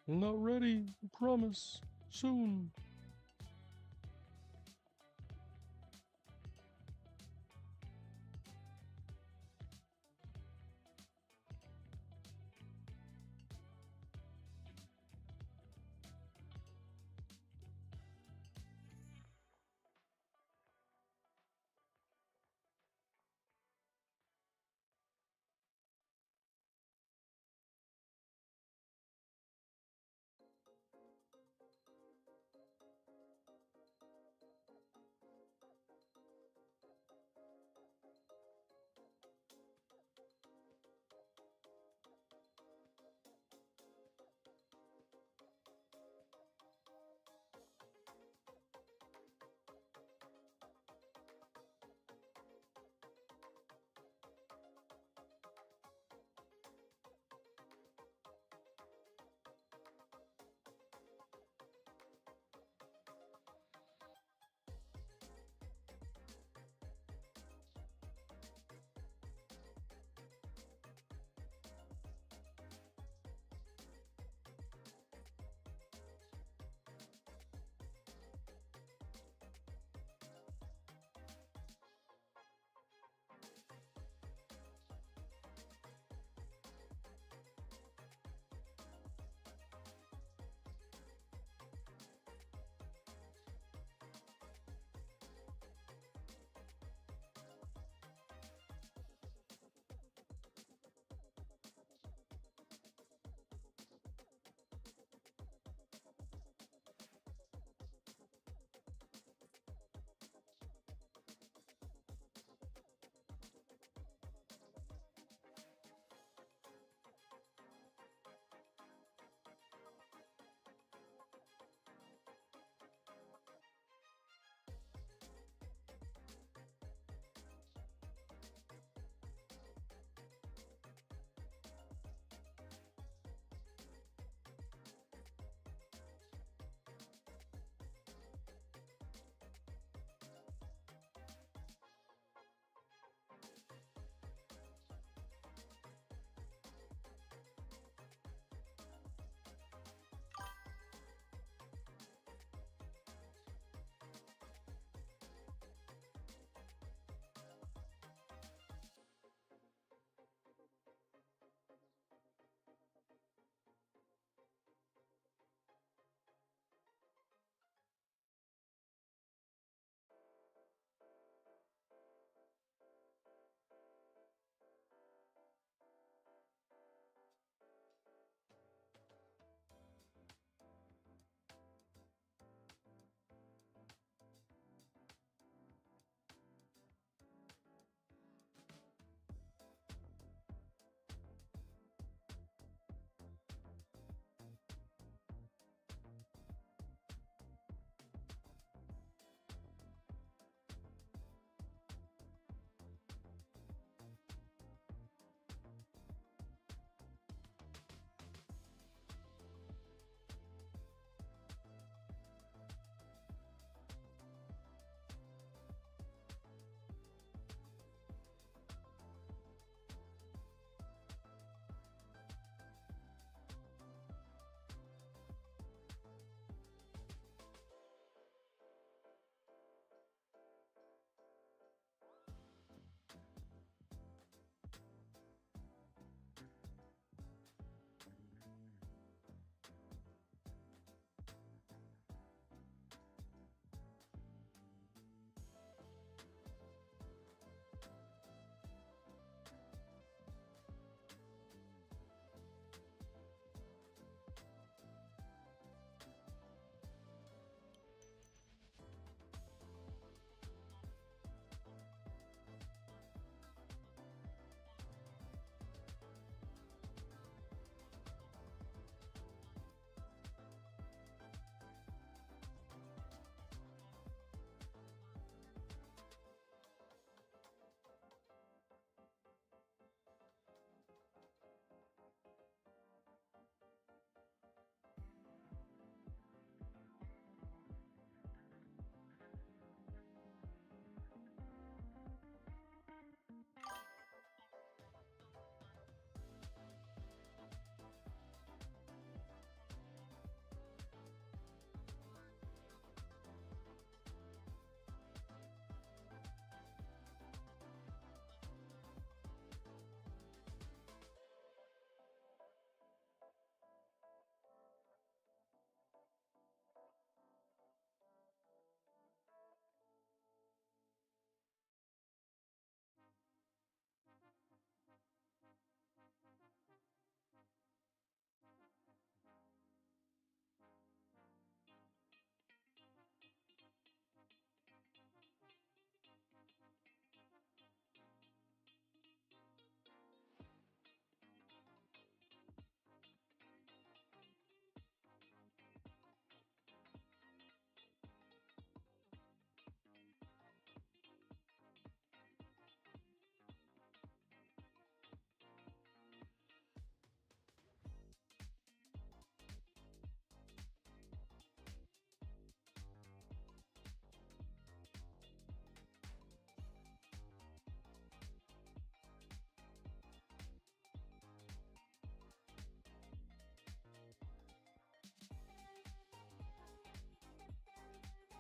I'm not ready. I promise. Soon.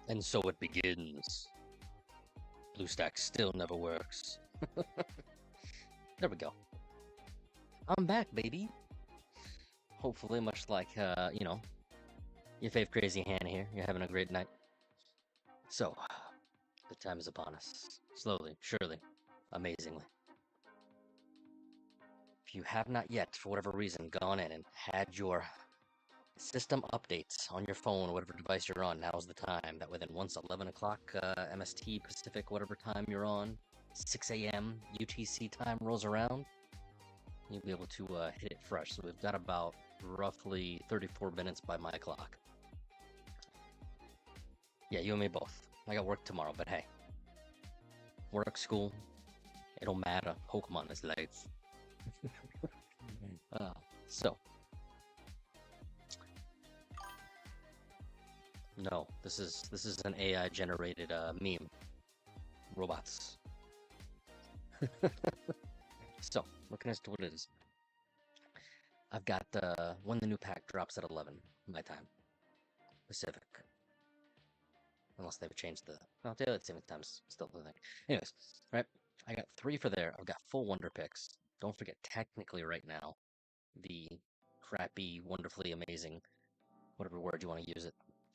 And so it begins. BlueStack still never works. There we go. I'm back, baby. Hopefully, much like, your fave crazy hand here, you're having a great night. So, the time is upon us. Slowly, surely, amazingly. If you have not yet, for whatever reason, gone in and had your system updates on your phone, whatever device you're on, now's the time. That way, then once 11 o'clock MST Pacific, whatever time you're on, 6 a.m. UTC time rolls around, you'll be able to hit it fresh. So we've got about roughly 34 minutes by my clock. Yeah, you and me both. I got work tomorrow, but hey. Work, school, it don't matter. Pokemon is life. So. No, this is an AI generated meme. Robots. So, looking as to what it is. I've got when the new pack drops at 11 my time. Pacific. Unless they've changed the daylight saving time's still the thing. Anyways, right? I got 3 for there. I've got full wonder picks. Don't forget, technically right now, the crappy, wonderfully amazing, whatever word you want to use it.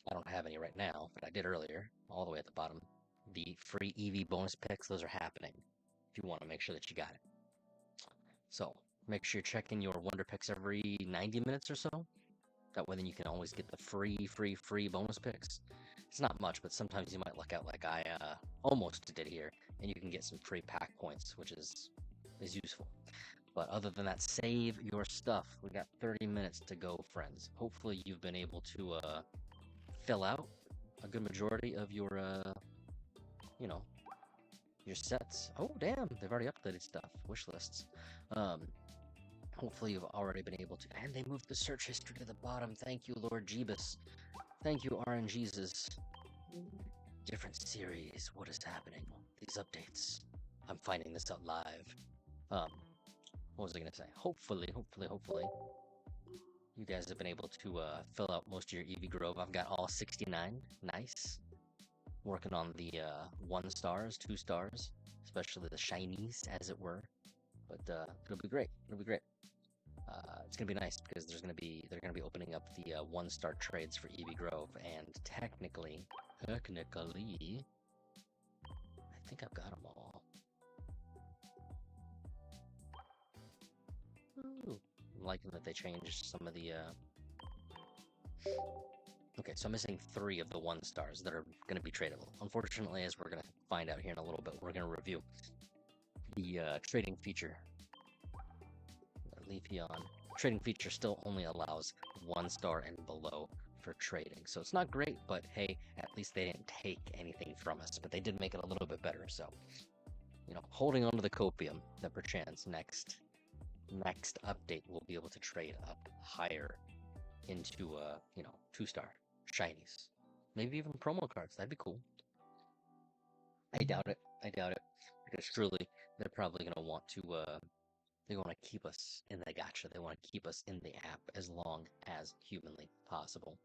I don't have any right now, but I did earlier, all the way at the bottom. The free EV bonus picks, those are happening if you want to make sure that you got it. So make sure you're checking your wonder picks every 90 minutes or so. That way then you can always get the free bonus picks. It's not much, but sometimes you might luck out like I almost did here, and you can get some free pack points, which is useful. But other than that, save your stuff. We got 30 minutes to go, friends. Hopefully you've been able to fill out a good majority of your, your sets. Oh, damn, they've already updated stuff. Wish lists. Hopefully you've already been able to. And they moved the search history to the bottom. Thank you, Lord Jeebus. Thank you, RNGesus. Different series. What is happening? These updates. I'm finding this out live. What was I gonna say? Hopefully, you guys have been able to fill out most of your EV Grove. I've got all 69. Nice. Working on the 1 stars, 2 stars, especially the shinies, as it were. But it'll be great. It'll be great. It's gonna be nice because they're gonna be opening up the 1-star trades for EV Grove, and technically, I think I've got them all. Ooh. I'm liking that they changed some of the. Okay, so I'm missing 3 of the 1 stars that are gonna be tradable. Unfortunately, as we're gonna find out here in a little bit, we're gonna review the trading feature. Leafeon. Trading feature still only allows 1 star and below for trading. So it's not great, but hey, at least they didn't take anything from us. But they did make it a little bit better. So, holding on to the copium that perchance next update we'll be able to trade up higher into 2-star shinies. Maybe even promo cards. That'd be cool. I doubt it. Because truly, they're probably gonna want to they want to keep us in the gacha. They want to keep us in the app as long as humanly possible.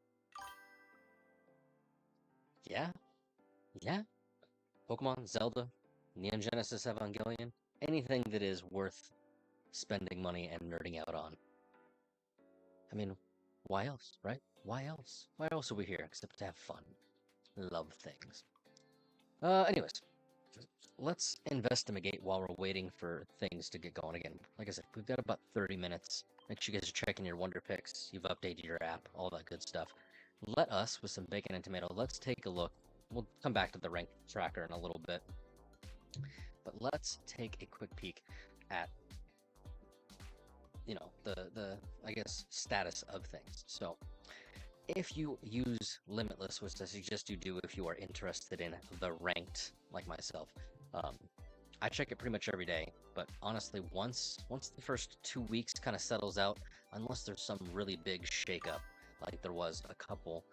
Yeah, yeah. Pokemon, Zelda, Neon Genesis Evangelion, anything that is worth spending money and nerding out on. I mean, why else, right? Why else? Why else are we here except to have fun? Love things. Anyways, let's investigate while we're waiting for things to get going again. Like I said, we've got about 30 minutes. Make sure you guys are checking your Wonder Picks. You've updated your app, all that good stuff. Let us, with some bacon and tomato, let's take a look. We'll come back to the rank tracker in a little bit. But let's take a quick peek at, the I guess, status of things. So, if you use Limitless, which I suggest you do if you are interested in the ranked, like myself, I check it pretty much every day. But honestly, once the first 2 weeks kind of settles out, unless there's some really big shakeup, like there was a couple,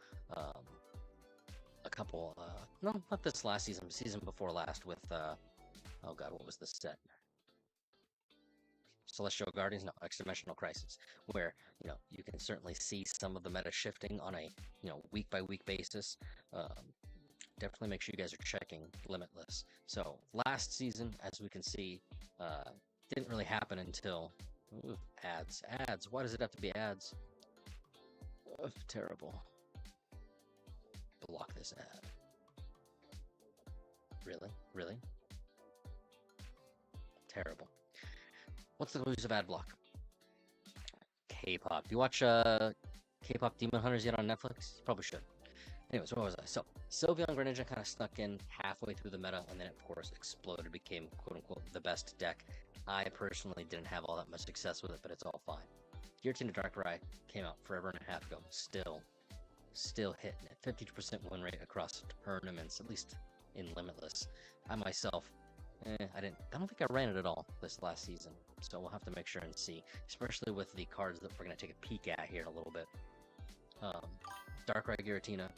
no, not this last season before last with, oh god, what was the set? Celestial Guardians, no, Extra-Dimensional Crisis, where, you can certainly see some of the meta shifting on a, week-by-week basis. definitely make sure you guys are checking Limitless. So last season, as we can see, didn't really happen until ads. Why does it have to be ads? Ugh, terrible. Block this ad. Really? Terrible. What's the use of ad block? K-pop. Do you watch K-pop Demon Hunters yet on Netflix? You probably should. Anyways, what was I? So, Sylveon Greninja kind of snuck in halfway through the meta, and then it, of course, exploded, became, quote-unquote, the best deck. I personally didn't have all that much success with it, but it's all fine. Giratina Darkrai came out forever and a half ago. Still hitting it. 52% win rate across tournaments, at least in Limitless. I myself, I don't think I ran it at all this last season, so we'll have to make sure and see, especially with the cards that we're going to take a peek at here in a little bit. Darkrai Giratina,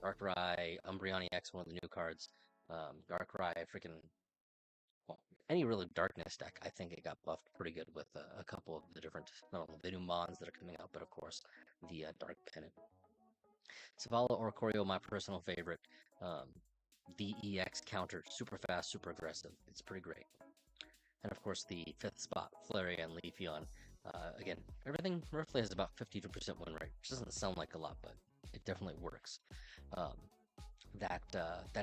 Darkrai Umbreon EX, one of the new cards, Darkrai freaking, well, any really Darkness deck, I think it got buffed pretty good with a couple of the different, not only the new Mons that are coming out, but of course, the Dark Pennant. Savala Oricorio, my personal favorite. The EX counter, super fast, super aggressive. It's pretty great. And of course, the 5th spot, Flareon and Leafeon. Again, everything roughly has about 52% win rate, which doesn't sound like a lot, but it definitely works. That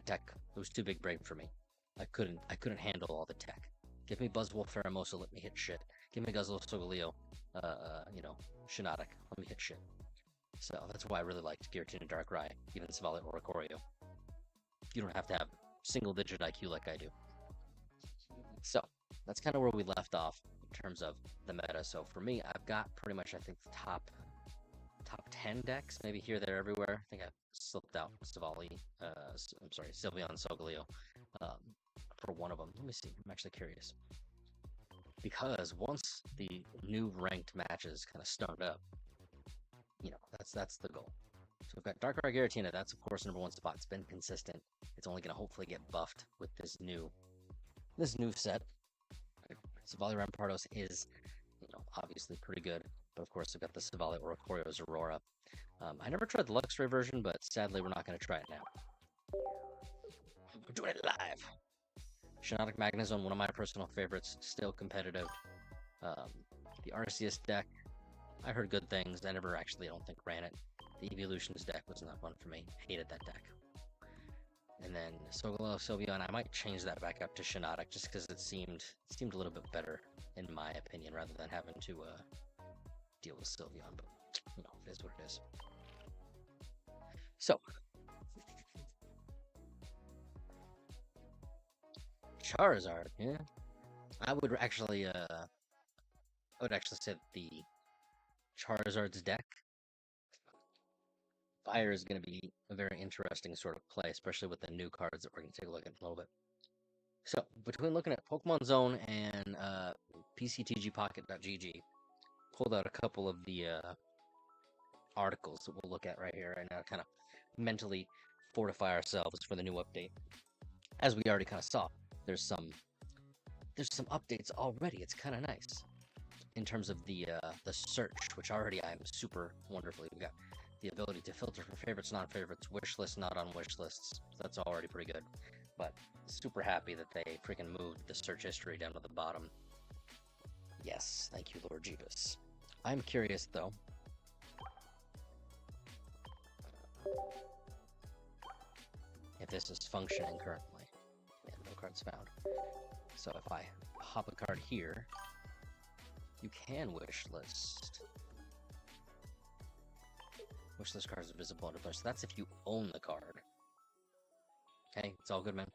deck, it was too big brain for me. I couldn't handle all the tech. Give me Buzzwole Pheromosa, let me hit shit. Give me Guzzle Solgaleo, Shiinotic, let me hit shit. So that's why I really liked Giratina Darkrai, even Savala Oricorio. You don't have to have single-digit IQ like I do. So that's kind of where we left off in terms of the meta. So for me, I've got pretty much, I think, the top 10 decks, maybe here, there, everywhere. I think I slipped out Sylveon Solgaleo for one of them. Let me see. I'm actually curious. Because once the new ranked matches kind of start up, that's the goal. So we've got Darkrai Giratina. That's, of course, #1 spot. It's been consistent. It's only going to hopefully get buffed with this new set. Savali Rampardos is, obviously pretty good. But, of course, we've got the Savali Oricorio's Aurora. I never tried the Luxray version, but sadly, we're not going to try it now. We're doing it live. Shiinotic Magnezone, one of my personal favorites. Still competitive. The Arceus deck, I heard good things. I never actually, I don't think, ran it. The Evolutions deck was not fun for me. Hated that deck. And then Solgaleo, Sylveon, I might change that back up to Shiinotic just because it seemed a little bit better, in my opinion, rather than having to deal with Sylveon. But, it is what it is. So, Charizard, yeah. I would actually say that the Charizard's deck, Fire is going to be a very interesting sort of play, especially with the new cards that we're going to take a look at in a little bit. So, between looking at Pokemon Zone and PCTGPocket.gg, pulled out a couple of the articles that we'll look at right here right now, kind of mentally fortify ourselves for the new update. As we already kind of saw, there's some updates already. It's kind of nice in terms of the search, which already I'm super wonderfully. We got the ability to filter for favorites, non-favorites, wish lists, not on wish lists. That's already pretty good. But super happy that they freaking moved the search history down to the bottom. Yes, thank you, Lord Jeebus. I'm curious though. If this is functioning currently. Yeah, no cards found. So if I hop a card here, you can wish list. Wish list cards are visible under push. So that's if you own the card. Okay, it's all good, man.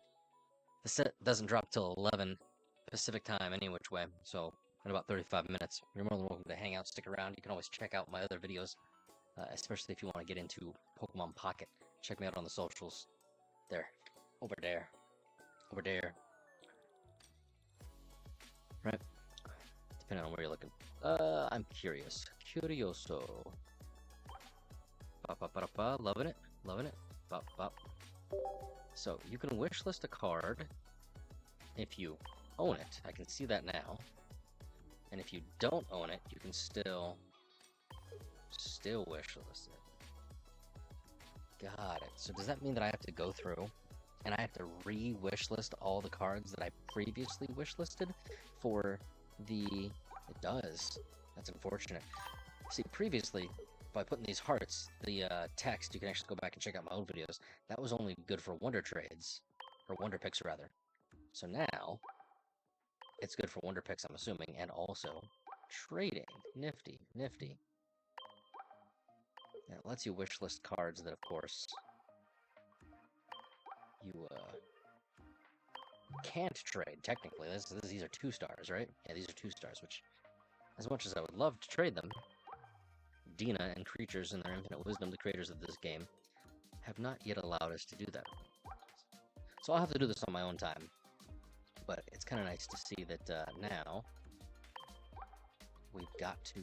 The set doesn't drop till 11 Pacific time any which way, so in about 35 minutes. You're more than welcome to hang out, stick around. You can always check out my other videos, especially if you want to get into Pokemon Pocket. Check me out on the socials. There. Over there. Over there. Right. Depending on where you're looking. I'm curious. Curioso. Loving it. Loving it. Bop, bop. So, you can wishlist a card if you own it. I can see that now. And if you don't own it, you can still wishlist it. Got it. So does that mean that I have to go through and I have to re-wish list all the cards that I previously wish listed for the... It does. That's unfortunate. See, previously, by putting these hearts, the text, you can actually go back and check out my old videos, that was only good for Wonder Trades, or Wonder Picks, rather. So now, it's good for Wonder Picks, I'm assuming, and also trading. Nifty, nifty. And it lets you wish list cards that, of course, you can't trade, technically. These are 2 stars, right? Yeah, these are 2 stars, which, as much as I would love to trade them, Dina and creatures in their infinite wisdom, the creators of this game, have not yet allowed us to do that. So I'll have to do this on my own time. But it's kind of nice to see that now we've got to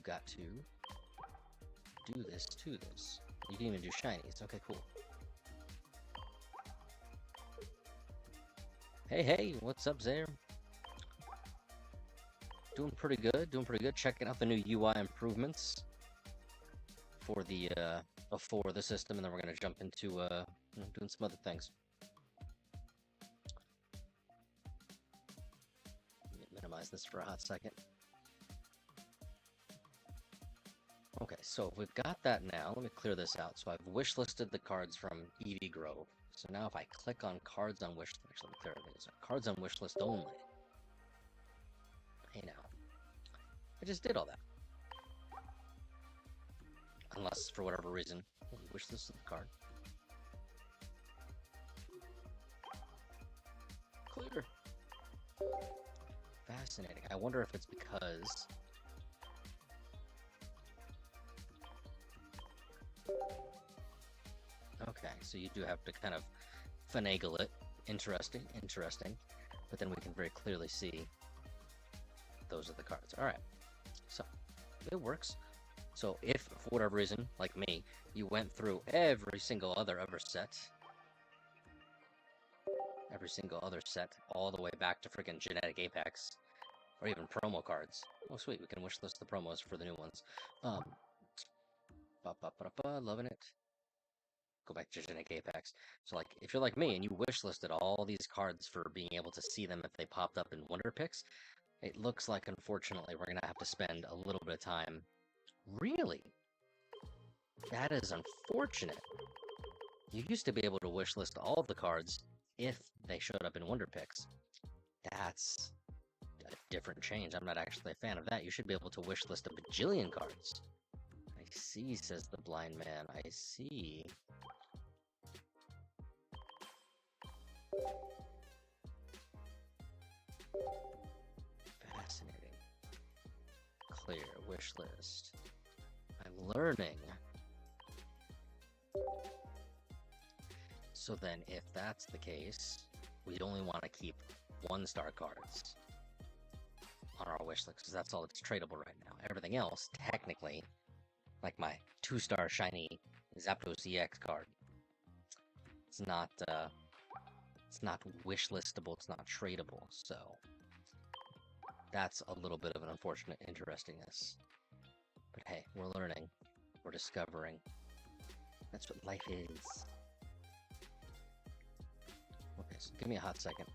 do this to this. You can even do shinies. Okay, cool. Hey, what's up, Zaire? Doing pretty good. Checking out the new UI improvements for the before the system, and then we're gonna jump into doing some other things. Let me minimize this for a hot second. Okay, so we've got that now. Let me clear this out. So I've wish listed the cards from Eevee Grove. So now if I click on cards on wish, actually let me clear these. Cards on wish list only. Hey now, I just did all that. Unless for whatever reason, wish listed the card. Clear. Fascinating. I wonder if it's because okay, so you do have to kind of finagle it. Interesting. But then we can very clearly see those are the cards. Alright, so it works. So if, for whatever reason, like me, you went through every single other set, all the way back to freaking Genetic Apex, or even promo cards. Oh, sweet, we can wish list the promos for the new ones. Loving it. Go back to Genetic Apex. So, like, if you're like me and you wish listed all these cards for being able to see them if they popped up in Wonder Picks, it looks like, unfortunately, we're gonna have to spend a little bit of time. Really? That is unfortunate. You used to be able to wish list all of the cards if they showed up in Wonder Picks. That's a different change. I'm not actually a fan of that. You should be able to wish list a bajillion cards. I see, says the blind man. I see. Fascinating. Clear wish list. I'm learning. So then, if that's the case, we only want to keep 1-star cards on our wish list, because that's all that's tradable right now. Everything else, technically, like my 2-star shiny Zapdos EX card, it's not wish listable, it's not tradable, so that's a little bit of an unfortunate interestingness. But hey, we're learning, we're discovering. That's what life is. Okay, so give me a hot second.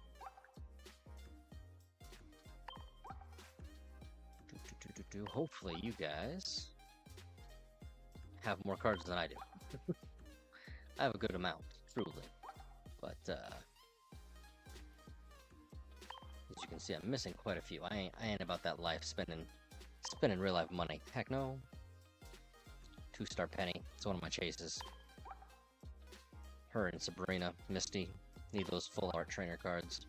Hopefully you guys have more cards than I do. I have a good amount, truly. But, as you can see, I'm missing quite a few. I ain't about that life spending real life money. Heck no. 2-star Penny. It's one of my chases. Her and Sabrina, Misty, need those full art trainer cards.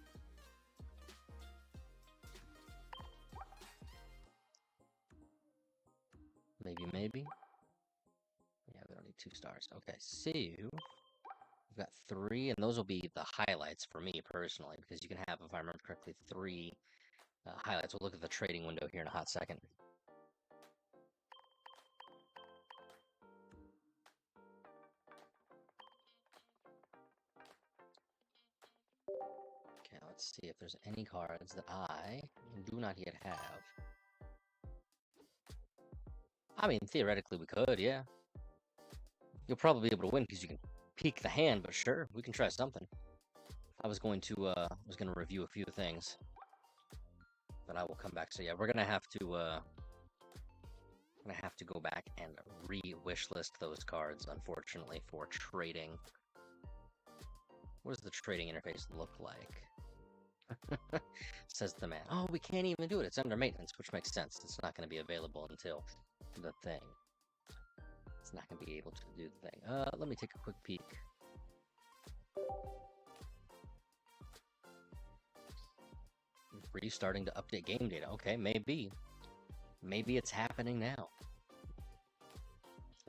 Maybe. Yeah, we don't need 2 stars. Okay, so we've got 3, and those will be the highlights for me personally, because you can have, if I remember correctly, 3 highlights. We'll look at the trading window here in a hot second. Okay, let's see if there's any cards that I do not yet have. I mean, theoretically we could, yeah. You'll probably be able to win because you can peek the hand, but sure, we can try something. I was going to review a few things, but I will come back. So yeah, we're gonna have to go back and re-wish list those cards, unfortunately, for trading. What does the trading interface look like? Says the man. Oh, we can't even do it. It's under maintenance, which makes sense. It's not going to be available until the thing. It's not going to be able to do the thing. Let me take a quick peek. Restarting to update game data. Okay, maybe. Maybe it's happening now.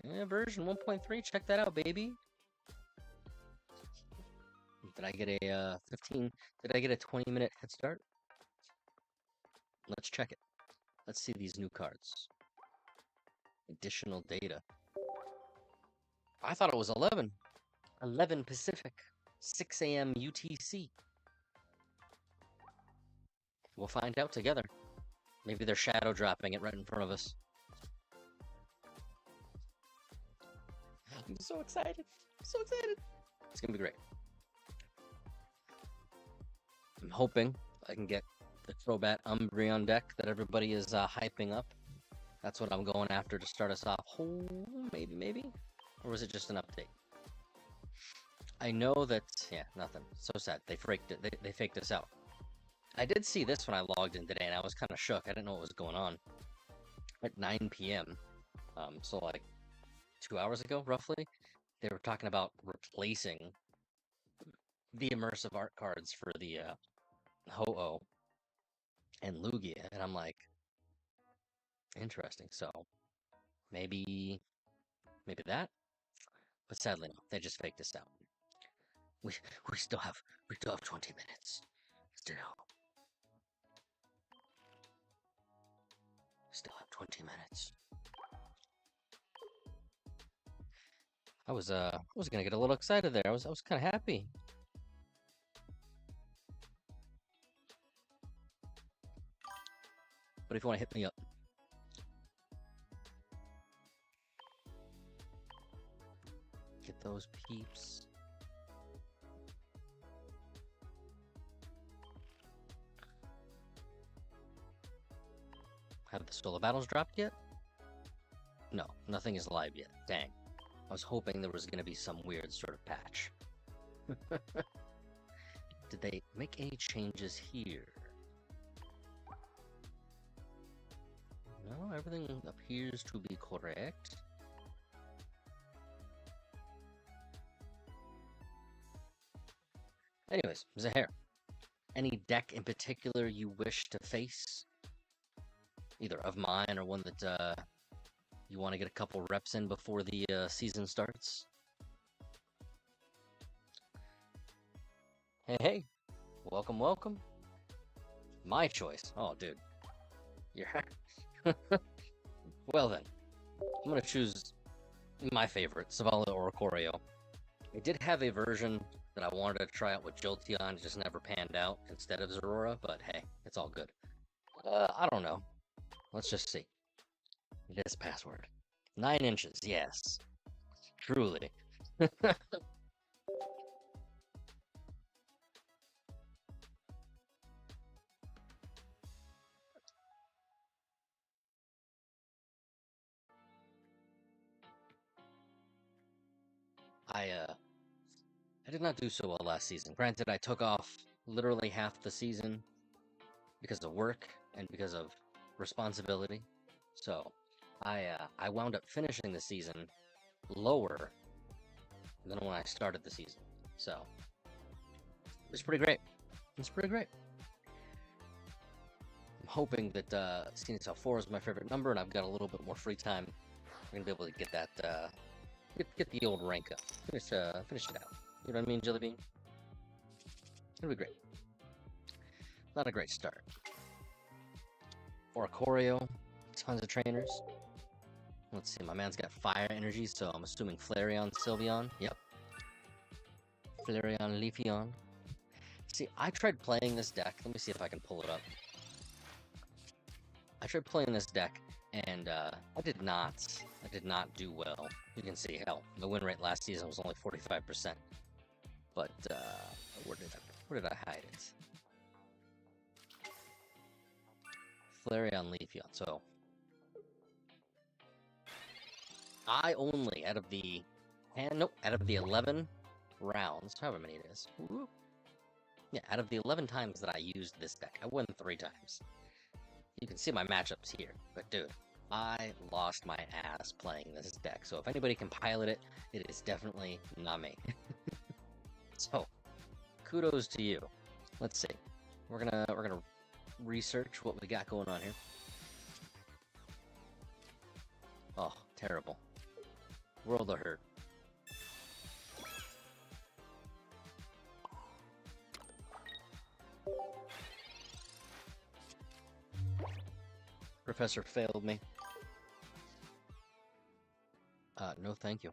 Yeah, version 1.3. Check that out, baby. Did I get a 15? Did I get a 20-minute head start? Let's check it. Let's see these new cards. Additional data. I thought it was 11. 11 Pacific. 6 a.m. UTC. We'll find out together. Maybe they're shadow dropping it right in front of us. I'm so excited. I'm so excited. It's going to be great. I'm hoping I can get the Crobat Umbreon deck that everybody is hyping up. That's what I'm going after to start us off. Oh, maybe. Or was it just an update? I know that, yeah, nothing. So sad. They faked it. They faked us out. I did see this when I logged in today, and I was kind of shook. I didn't know what was going on. At 9 p.m., so like 2 hours ago, roughly, they were talking about replacing the immersive art cards for the Ho-Oh and Lugia, and I'm like, interesting. So maybe that, but sadly no. They just faked us out. We still have 20 minutes. Still have 20 minutes. I was gonna get a little excited there. I was kind of happy. But if you want to hit me up, get those peeps. Have the solo battles dropped yet? No, nothing is live yet. Dang. I was hoping there was going to be some weird sort of patch. Did they make any changes here? No, everything appears to be correct. Anyways, Zahir, any deck in particular you wish to face? Either of mine or one that you want to get a couple reps in before the season starts? Hey, welcome. My choice. Oh, dude. You're well then. I'm gonna choose my favorite, Zavala or Corio. I did have a version that I wanted to try out with Jolteon, it just never panned out instead of Zorora, but hey, it's all good. I don't know. Let's just see. It is password. 9 inches, yes. Truly. I did not do so well last season. Granted, I took off literally half the season because of work and because of responsibility. So, I wound up finishing the season lower than when I started the season. So, it's pretty great. It's pretty great. I'm hoping that seeing as how 4 is my favorite number and I've got a little bit more free time, we're gonna be able to get that get the old rank up. Finish it out. You know what I mean, Jelly Bean? It'll be great. Not a great start. Or Corio, tons of trainers. Let's see, my man's got fire energy, so I'm assuming Flareon, Sylveon. Yep. Flareon, Leafeon. See, I tried playing this deck. Let me see if I can pull it up. I tried playing this deck, and I did not do well. You can see, hell, the win rate last season was only 45%. But, where did I Where did I hide it? Flareon, Leafeon. So I only, out of the 11 rounds, however many it is. Whoop. Yeah, out of the 11 times that I used this deck, I won 3 times. You can see my matchups here, but dude, I lost my ass playing this deck. So if anybody can pilot it, it is definitely not me. So, kudos to you. Let's see. We're gonna research what we got going on here. Oh, terrible. World of Hurt. Professor failed me. No thank you.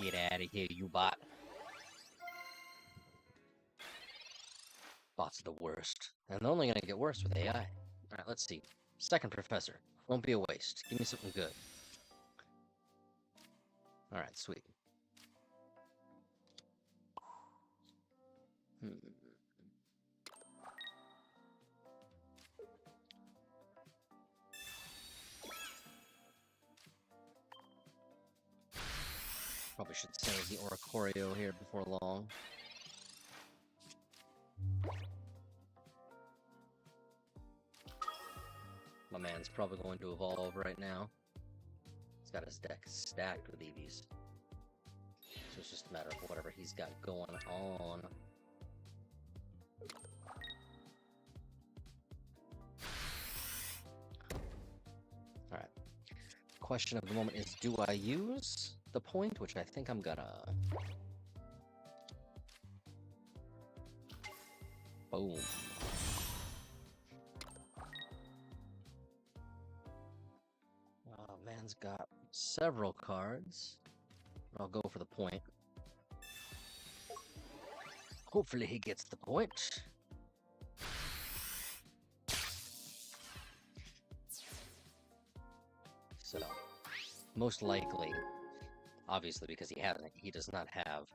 Get out of here, you bot. Bots are the worst. And they're only gonna get worse with AI. Alright, let's see. Second Professor. Won't be a waste. Give me something good. Alright, sweet. Probably should save the Oricorio here before long. My man's probably going to evolve right now. He's got his deck stacked with EVs. So it's just a matter of whatever he's got going on. Alright. Question of the moment is, do I use the point? Which I think I'm gonna. Boom. Man's got several cards. I'll go for the point. Hopefully he gets the point. So, most likely, obviously because he does not have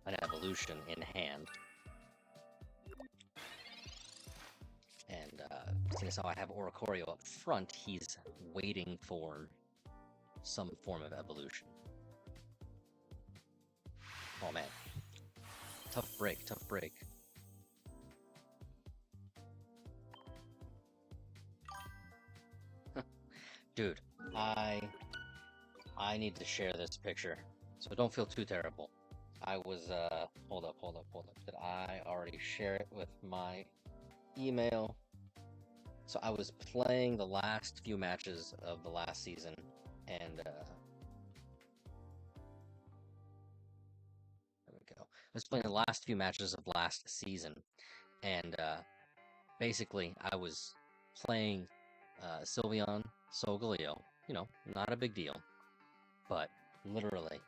an evolution in hand. And seeing as how I have Oricorio up front, he's waiting for some form of evolution. Oh man. Tough break, tough break. Dude, I need to share this picture, so don't feel too terrible. I was, hold up. Did I already share it with my email? So I was playing the last few matches of the last season, and, there we go. I was playing the last few matches of last season, and, basically, I was playing, Sylveon, Solgaleo. You know, not a big deal. But, literally,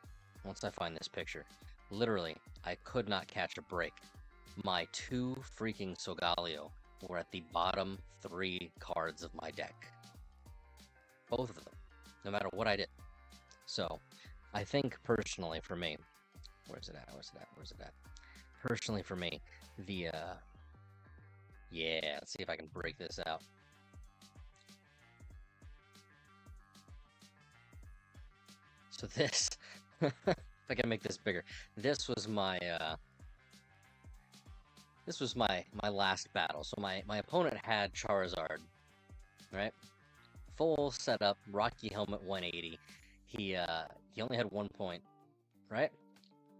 once I find this picture, literally, I could not catch a break. My 2 freaking Solgaleo were at the bottom 3 cards of my deck. Both of them. No matter what I did. So, I think personally for me, where's it at? Personally for me, the, yeah, let's see if I can break this out. So this, if I can make this bigger, this was my last battle. So my opponent had Charizard, right? Full setup, Rocky Helmet 180. He only had 1 point, right?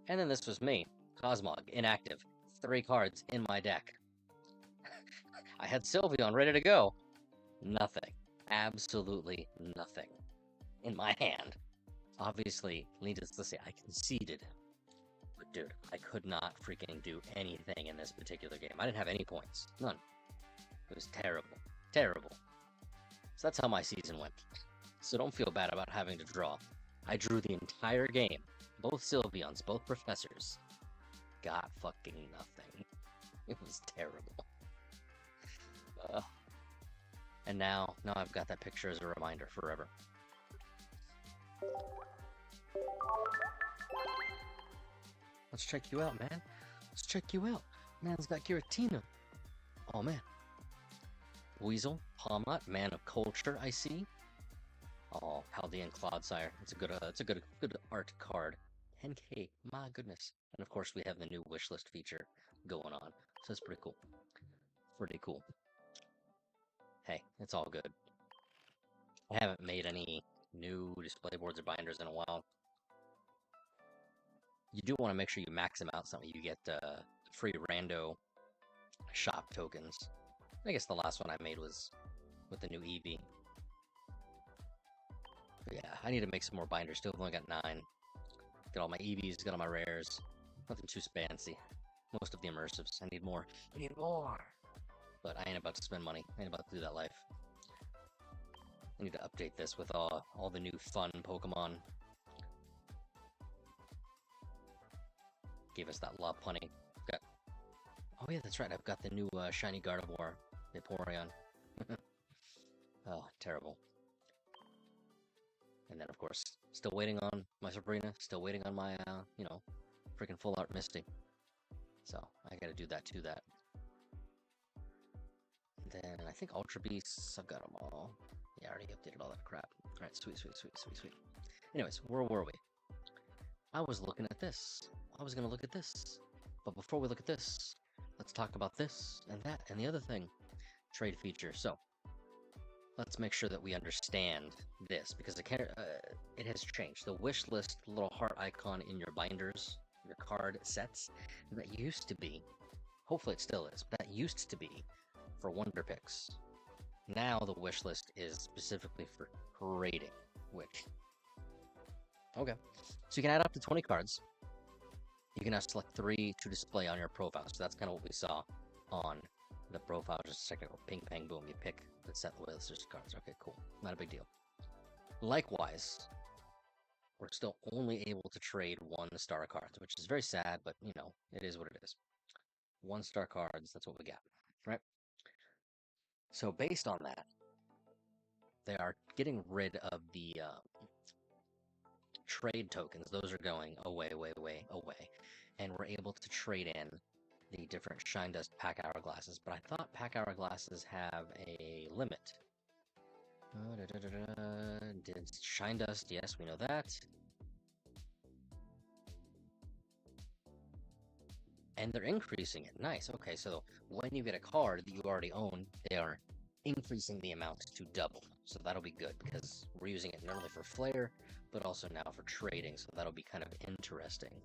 And then this was me, Cosmog, inactive, 3 cards in my deck. I had Sylveon ready to go. Nothing. Absolutely nothing in my hand. Obviously, needless to say, I conceded. But dude, I could not freaking do anything in this particular game. I didn't have any points. None. It was terrible. Terrible. So that's how my season went. So don't feel bad about having to draw. I drew the entire game. Both Sylveons, both Professors. Got fucking nothing. It was terrible. And now I've got that picture as a reminder forever. Let's check you out, man. Let's check you out. Man's got Giratina. Oh, man. Weasel, Palmot, Man of Culture, I see. Oh, Haldean Cloudsire. It's a good art card. 10k, my goodness. And of course, we have the new wishlist feature going on. So it's pretty cool. Pretty cool. Hey, it's all good. I haven't made any new display boards or binders in a while. You do want to make sure you max them out so you get free rando shop tokens. I guess the last one I made was with the new Eevee. But yeah, I need to make some more binders too. I've only got 9. Got all my Eevees, got all my rares. Nothing too fancy. Most of the immersives. I need more. I need more! But I ain't about to spend money. I ain't about to do that life. I need to update this with all the new fun Pokemon. Gave us that Lopunny. Got... Oh yeah, that's right. I've got the new shiny Gardevoir, Vaporeon. Oh, terrible. And then, of course, still waiting on my Sabrina. Still waiting on my, freaking full art Misty. So I gotta do that to that. And then I think Ultra Beasts. I've got them all. Yeah, I already updated all that crap. All right, sweet. Anyways, where were we? I was looking at this. I was gonna look at this. But before we look at this, let's talk about this and that and the other thing. Trade feature. So let's make sure that we understand this because it has changed. The wish list little heart icon in your binders, your card sets, that used to be, hopefully it still is, but that used to be for Wonder Picks. Now the wish list is specifically for trading, which, okay. So you can add up to 20 cards. You can now select 3 to display on your profile. So that's kind of what we saw on the profile. Just a second, ping, pang, boom. You pick the set list of cards. Okay, cool. Not a big deal. Likewise, we're still only able to trade 1-star cards, which is very sad, but, it is what it is. 1-star cards, that's what we got, right? So based on that, they are getting rid of the trade tokens. Those are going away, way away. And we're able to trade in the different Shine Dust pack hourglasses. But I thought pack hourglasses have a limit. Did Shine Dust? Yes, we know that. And they're increasing it. Nice. Okay, so when you get a card that you already own, they are increasing the amount to double. So that'll be good because we're using it not only for flair, but also now for trading. So that'll be kind of interesting.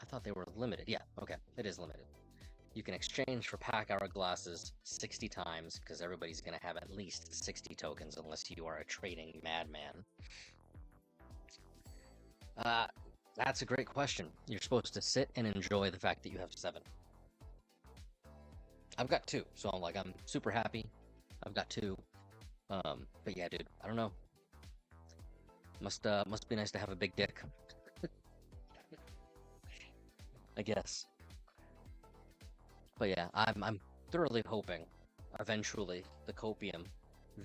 I thought they were limited. Yeah, okay, it is limited. You can exchange for pack hourglasses 60 times because everybody's going to have at least 60 tokens unless you are a trading madman. That's a great question. You're supposed to sit and enjoy the fact that you have 7. I've got 2, so I'm super happy. I've got 2. But yeah, dude, I don't know. Must be nice to have a big dick. I guess. But yeah, I'm thoroughly hoping, eventually, the Copium,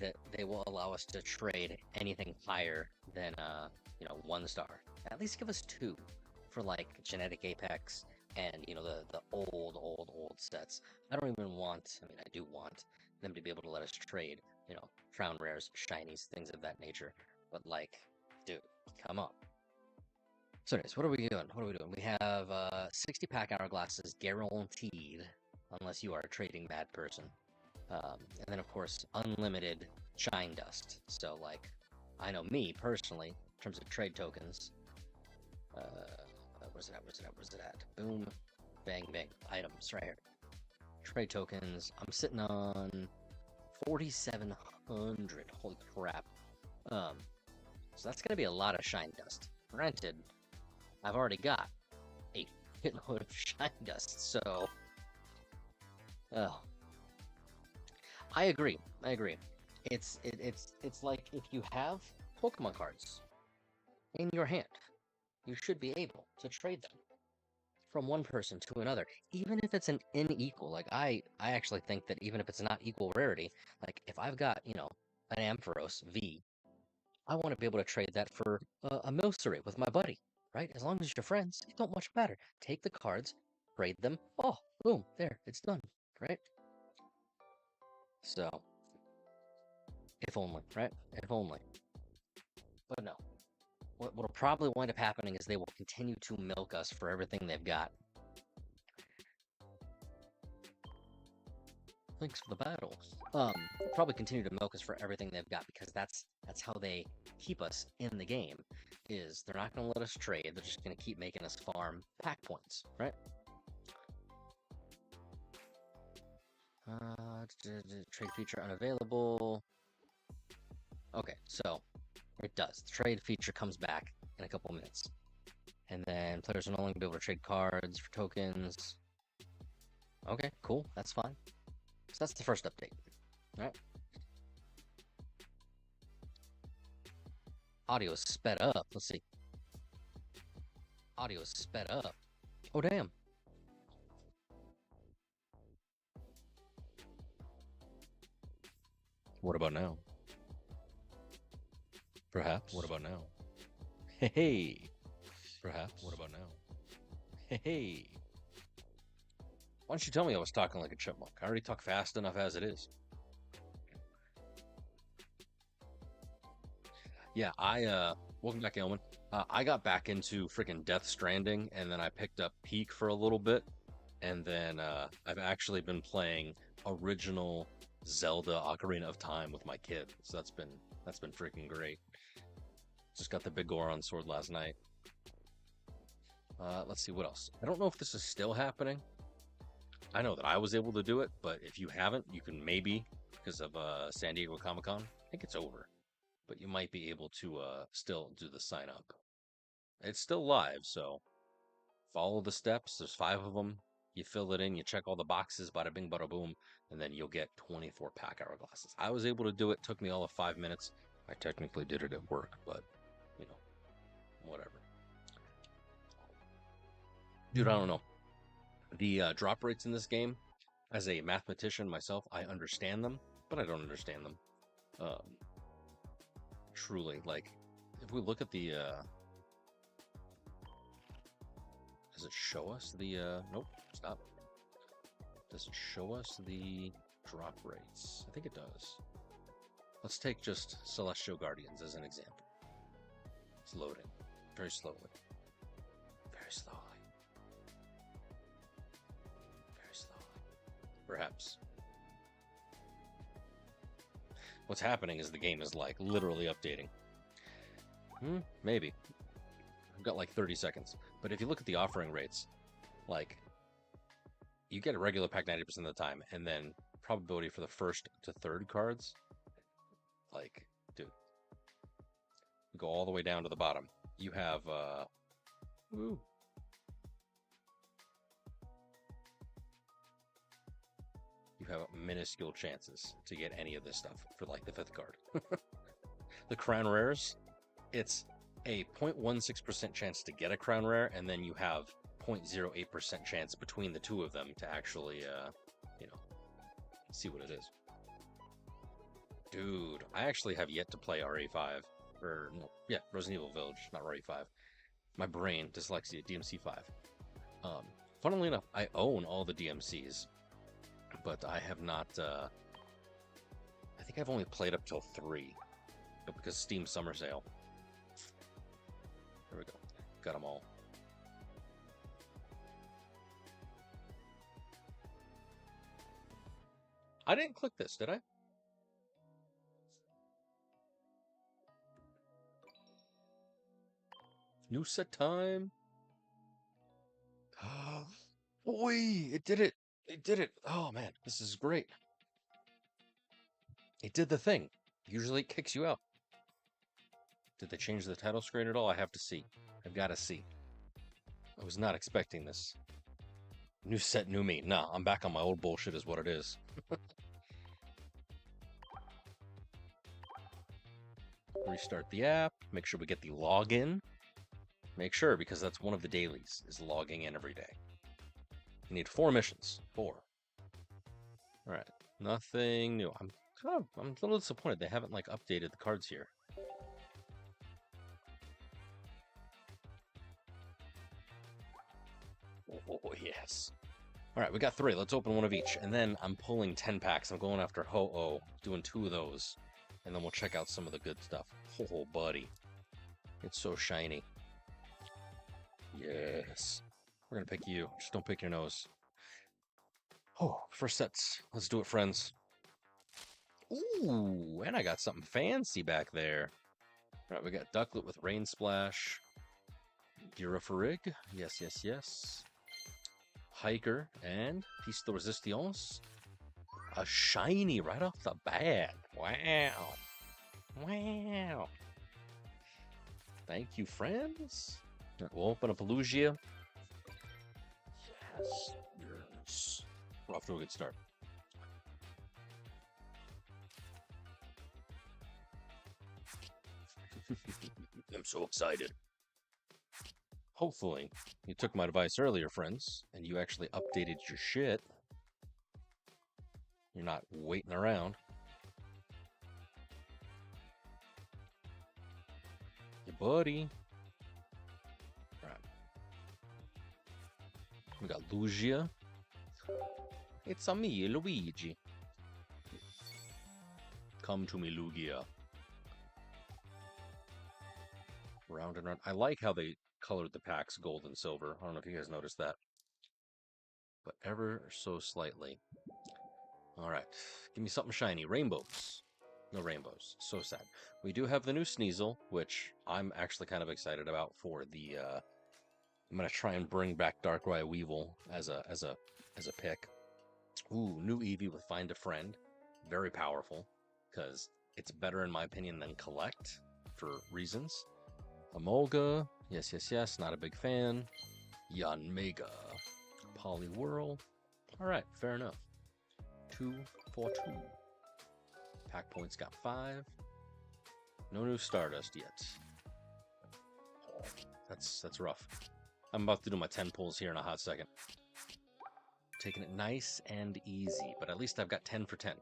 that they will allow us to trade anything higher than 1-star. At least give us 2 for like Genetic Apex and the old sets. I don't even want. I mean, I do want them to be able to let us trade crown rares, shinies, things of that nature. But like, dude, come on. So anyways, what are we doing? We have 60 pack hourglasses guaranteed, unless you are a trading mad person. And then of course, unlimited Shine Dust. So like, I know me personally, in terms of trade tokens, where's it at? Boom, bang, bang, items right here. Trade tokens, I'm sitting on 4,700, holy crap. So that's gonna be a lot of Shine Dust. Granted, I've already got a shitload of Shine Dust, so... I agree. It's like if you have Pokemon cards in your hand, you should be able to trade them from one person to another, even if it's an unequal. Like, I actually think that even if it's not equal rarity, like, if I've got, an Ampharos V, I want to be able to trade that for a milcery with my buddy, right? As long as you're friends, it don't much matter. Take the cards, trade them. Oh, boom, there, it's done, right? So, if only, right? If only. But no. What'll probably wind up happening is they will continue to milk us for everything they've got. Thanks for the battle. Probably continue to milk us for everything they've got because that's how they keep us in the game. Is they're not going to let us trade. They're just going to keep making us farm pack points, right? Trade feature unavailable. Okay, so it does. The trade feature comes back in a couple minutes. And then players will no longer be able to trade cards for tokens. Okay, cool. That's fine. So that's the first update, right? Audio is sped up. Let's see. Audio is sped up. Oh, damn. What about now? Perhaps. What about now? Hey. Perhaps. What about now? Hey. Why don't you tell me I was talking like a chipmunk? I already talk fast enough as it is. Yeah, welcome back, Ailman. I got back into freaking Death Stranding, and then I picked up Peak for a little bit, and then I've actually been playing original Zelda Ocarina of Time with my kid, so that's been freaking great. Just got the big Goron sword last night. Let's see what else. I don't know if this is still happening. I know that I was able to do it, but if you haven't, you can maybe, because of San Diego Comic-Con. I think it's over, but you might be able to still do the sign up. It's still live, so follow the steps. There's 5 of them. You fill it in, you check all the boxes, bada bing, bada boom, and then you'll get 24 pack hourglasses. I was able to do it. Took me all of 5 minutes. I technically did it at work, but, you know, whatever. Dude, I don't know. The drop rates in this game, as a mathematician myself, I understand them, but I don't understand them. Truly, like, if we look at the, does it show us the, nope, stop. Does it show us the drop rates? I think it does. Let's take just Celestial Guardians as an example. It's loading very slowly. Very slowly. Very slowly. Perhaps. What's happening is the game is like literally updating. Maybe. I've got like 30 seconds. But if you look at the offering rates, like, you get a regular pack 90% of the time, and then probability for the first to third cards, like, dude, go all the way down to the bottom. You have, you have minuscule chances to get any of this stuff for like the 5th card. The crown rares, it's a 0.16% chance to get a crown rare, and then you have 0.08% chance between the two of them to actually, you know, see what it is. Dude, I actually have yet to play RE5, or no, yeah, Resident Evil Village, not RE5. My brain, dyslexia, DMC5. Funnily enough, I own all the DMCs, but I have not, I think I've only played up till 3, but because Steam Summer Sale. There we go, got them all. I didn't click this, did I? New set time. Boy, it did it. It did it. Oh man, this is great. It did the thing. Usually it kicks you out. Did they change the title screen at all? I have to see. I've got to see. I was not expecting this. New set, new me. Nah, I'm back on my old bullshit is what it is. Restart the app. Make sure we get the login. Make sure, because that's one of the dailies, is logging in every day. You need 4 missions. 4. Alright. Nothing new. I'm a little disappointed they haven't like updated the cards here. yes. All right, we got 3. Let's open one of each. And then I'm pulling 10 packs. I'm going after Ho-Oh, doing 2 of those. And then we'll check out some of the good stuff. Oh, buddy. It's so shiny. Yes. We're going to pick you. Just don't pick your nose. Oh, first sets. Let's do it, friends. Ooh, and I got something fancy back there. All right, we got Ducklet with Rain Splash. Girafarig. Yes, yes, yes. Hiker and Piece de Resistance. A shiny right off the bat. Wow. Wow. Thank you, friends. We'll open up a Lugia. Yes. Yes. We're off to a good start. I'm so excited. Hopefully, you took my advice earlier, friends, and you actually updated your shit. You're not waiting around. Your buddy. Right. We got Lugia. It's a me, Luigi. Come to me, Lugia. Round and round. I like how they colored the packs gold and silver. I don't know if you guys noticed that. But ever so slightly. Alright. Give me something shiny. Rainbows. No rainbows. So sad. We do have the new Sneasel, which I'm actually kind of excited about for the I'm gonna try and bring back Darkrai Weevil as a pick. Ooh, new Eevee with Find a Friend. Very powerful, because it's better in my opinion than Collect for reasons. Emolga, yes, yes, yes, not a big fan. Yanmega, Poliwhirl. Alright, fair enough. 2 for 2. Pack points got 5. No new Stardust yet. That's rough. I'm about to do my 10 pulls here in a hot second. Taking it nice and easy, but at least I've got 10 for 10.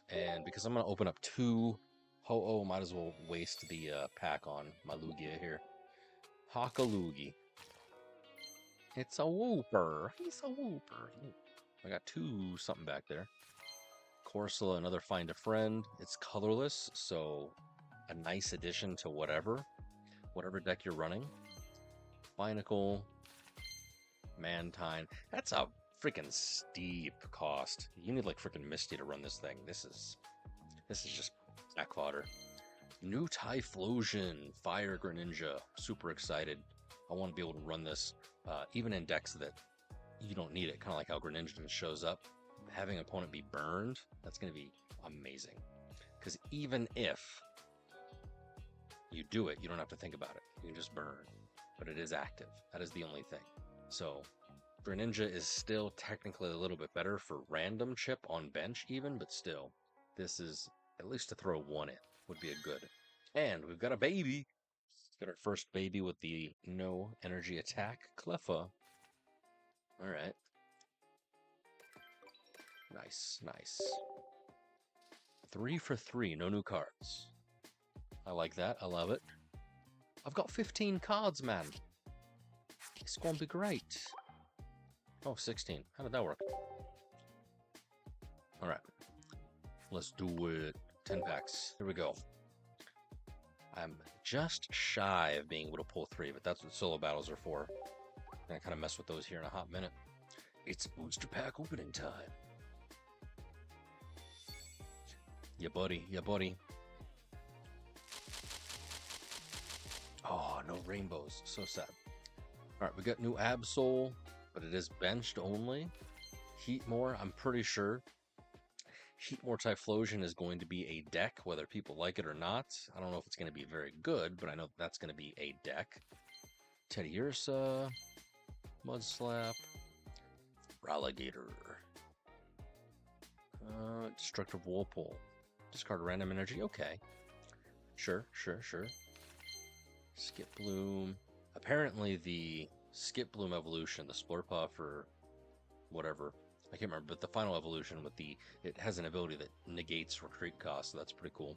And because I'm going to open up 2 Ho-Oh, might as well waste the pack on my Lugia here. Hakalugi. It's a Wooper. He's a Wooper. I got 2 something back there. Corsola, another Find a Friend. It's colorless, so a nice addition to whatever deck you're running. Binacle. Mantine. That's a freaking steep cost. You need like freaking Misty to run this thing. This is just back fodder. New Typhlosion, Fire Greninja. Super excited. I want to be able to run this even in decks that you don't need it. Kind of like how Greninja shows up. Having an opponent be burned, that's going to be amazing. Because even if you do it, you don't have to think about it. You can just burn. But it is active. That is the only thing. So Greninja is still technically a little bit better for random chip on bench even, but still, this is at least to throw 1 in would be a good. And we've got a baby. Got our first baby with the no energy attack, Cleffa. All right. Nice, nice. 3 for 3, no new cards. I like that. I love it. I've got 15 cards, man. It's gonna be great. Oh, 16. How did that work? All right. Let's do it. 10 packs. Here we go. I'm just shy of being able to pull 3, but that's what solo battles are for. I'm gonna kind of mess with those here in a hot minute. It's booster pack opening time. Yeah, buddy. Yeah, buddy. Oh, no rainbows. So sad. All right, we got new Absol, but it is benched only. Heatmore, I'm pretty sure. Heatmore Typhlosion is going to be a deck, whether people like it or not. I don't know if it's going to be very good, but I know that's going to be a deck. Teddy Ursa, Mudslap, Ralligator, Destructive Whirlpool. Discard random energy. Okay. Sure. Skip Bloom. Apparently the Skip Bloom evolution, the Splurpuff or whatever, I can't remember, but the final evolution with it has an ability that negates retreat cost, so that's pretty cool.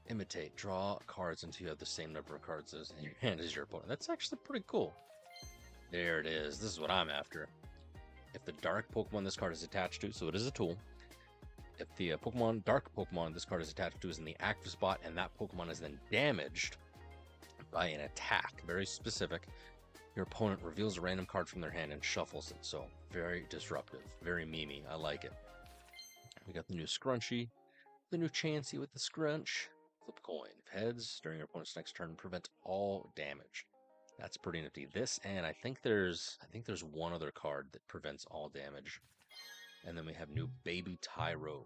Imitate. Draw cards until you have the same number of cards as in your hand as your opponent. That's actually pretty cool. There it is. This is what I'm after. If the dark Pokemon this card is attached to, so it is a tool. If the dark Pokemon this card is attached to is in the active spot and that Pokemon is then damaged by an attack, very specific, your opponent reveals a random card from their hand and shuffles it. So very disruptive, very memey. I like it. We got the new Scrunchie, the new Chansey with the Scrunch. Flip coin. If heads, during your opponent's next turn, prevent all damage. That's pretty nifty. This, and I think there's one other card that prevents all damage. And then we have new Baby Tyrogue.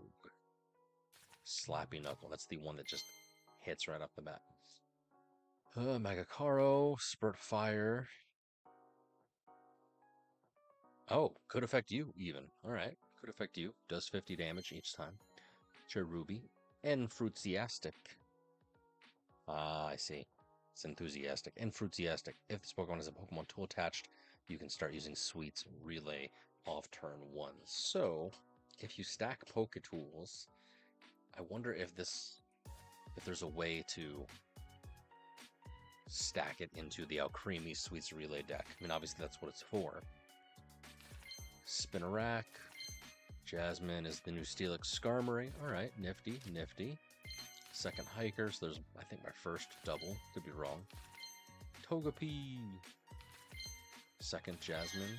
Slappy Knuckle. That's the one that just hits right off the bat. Magakaro, Spurt Fire. Oh, could affect you even. Alright, could affect you. Does 50 damage each time. Cherubi. And Fruitziastic. Ah, I see. It's enthusiastic and Fruitziastic. If this Pokemon has a Pokemon tool attached, you can start using Sweet's Relay off turn 1. So, if you stack Poketools, I wonder if there's a way to stack it into the Alcremie Sweet's Relay deck. I mean, obviously that's what it's for. Spinarak. Jasmine is the new Steelix Skarmory. Alright, nifty, nifty. Second Hiker, so there's, I think, my first double. Could be wrong. Togepi. Second Jasmine.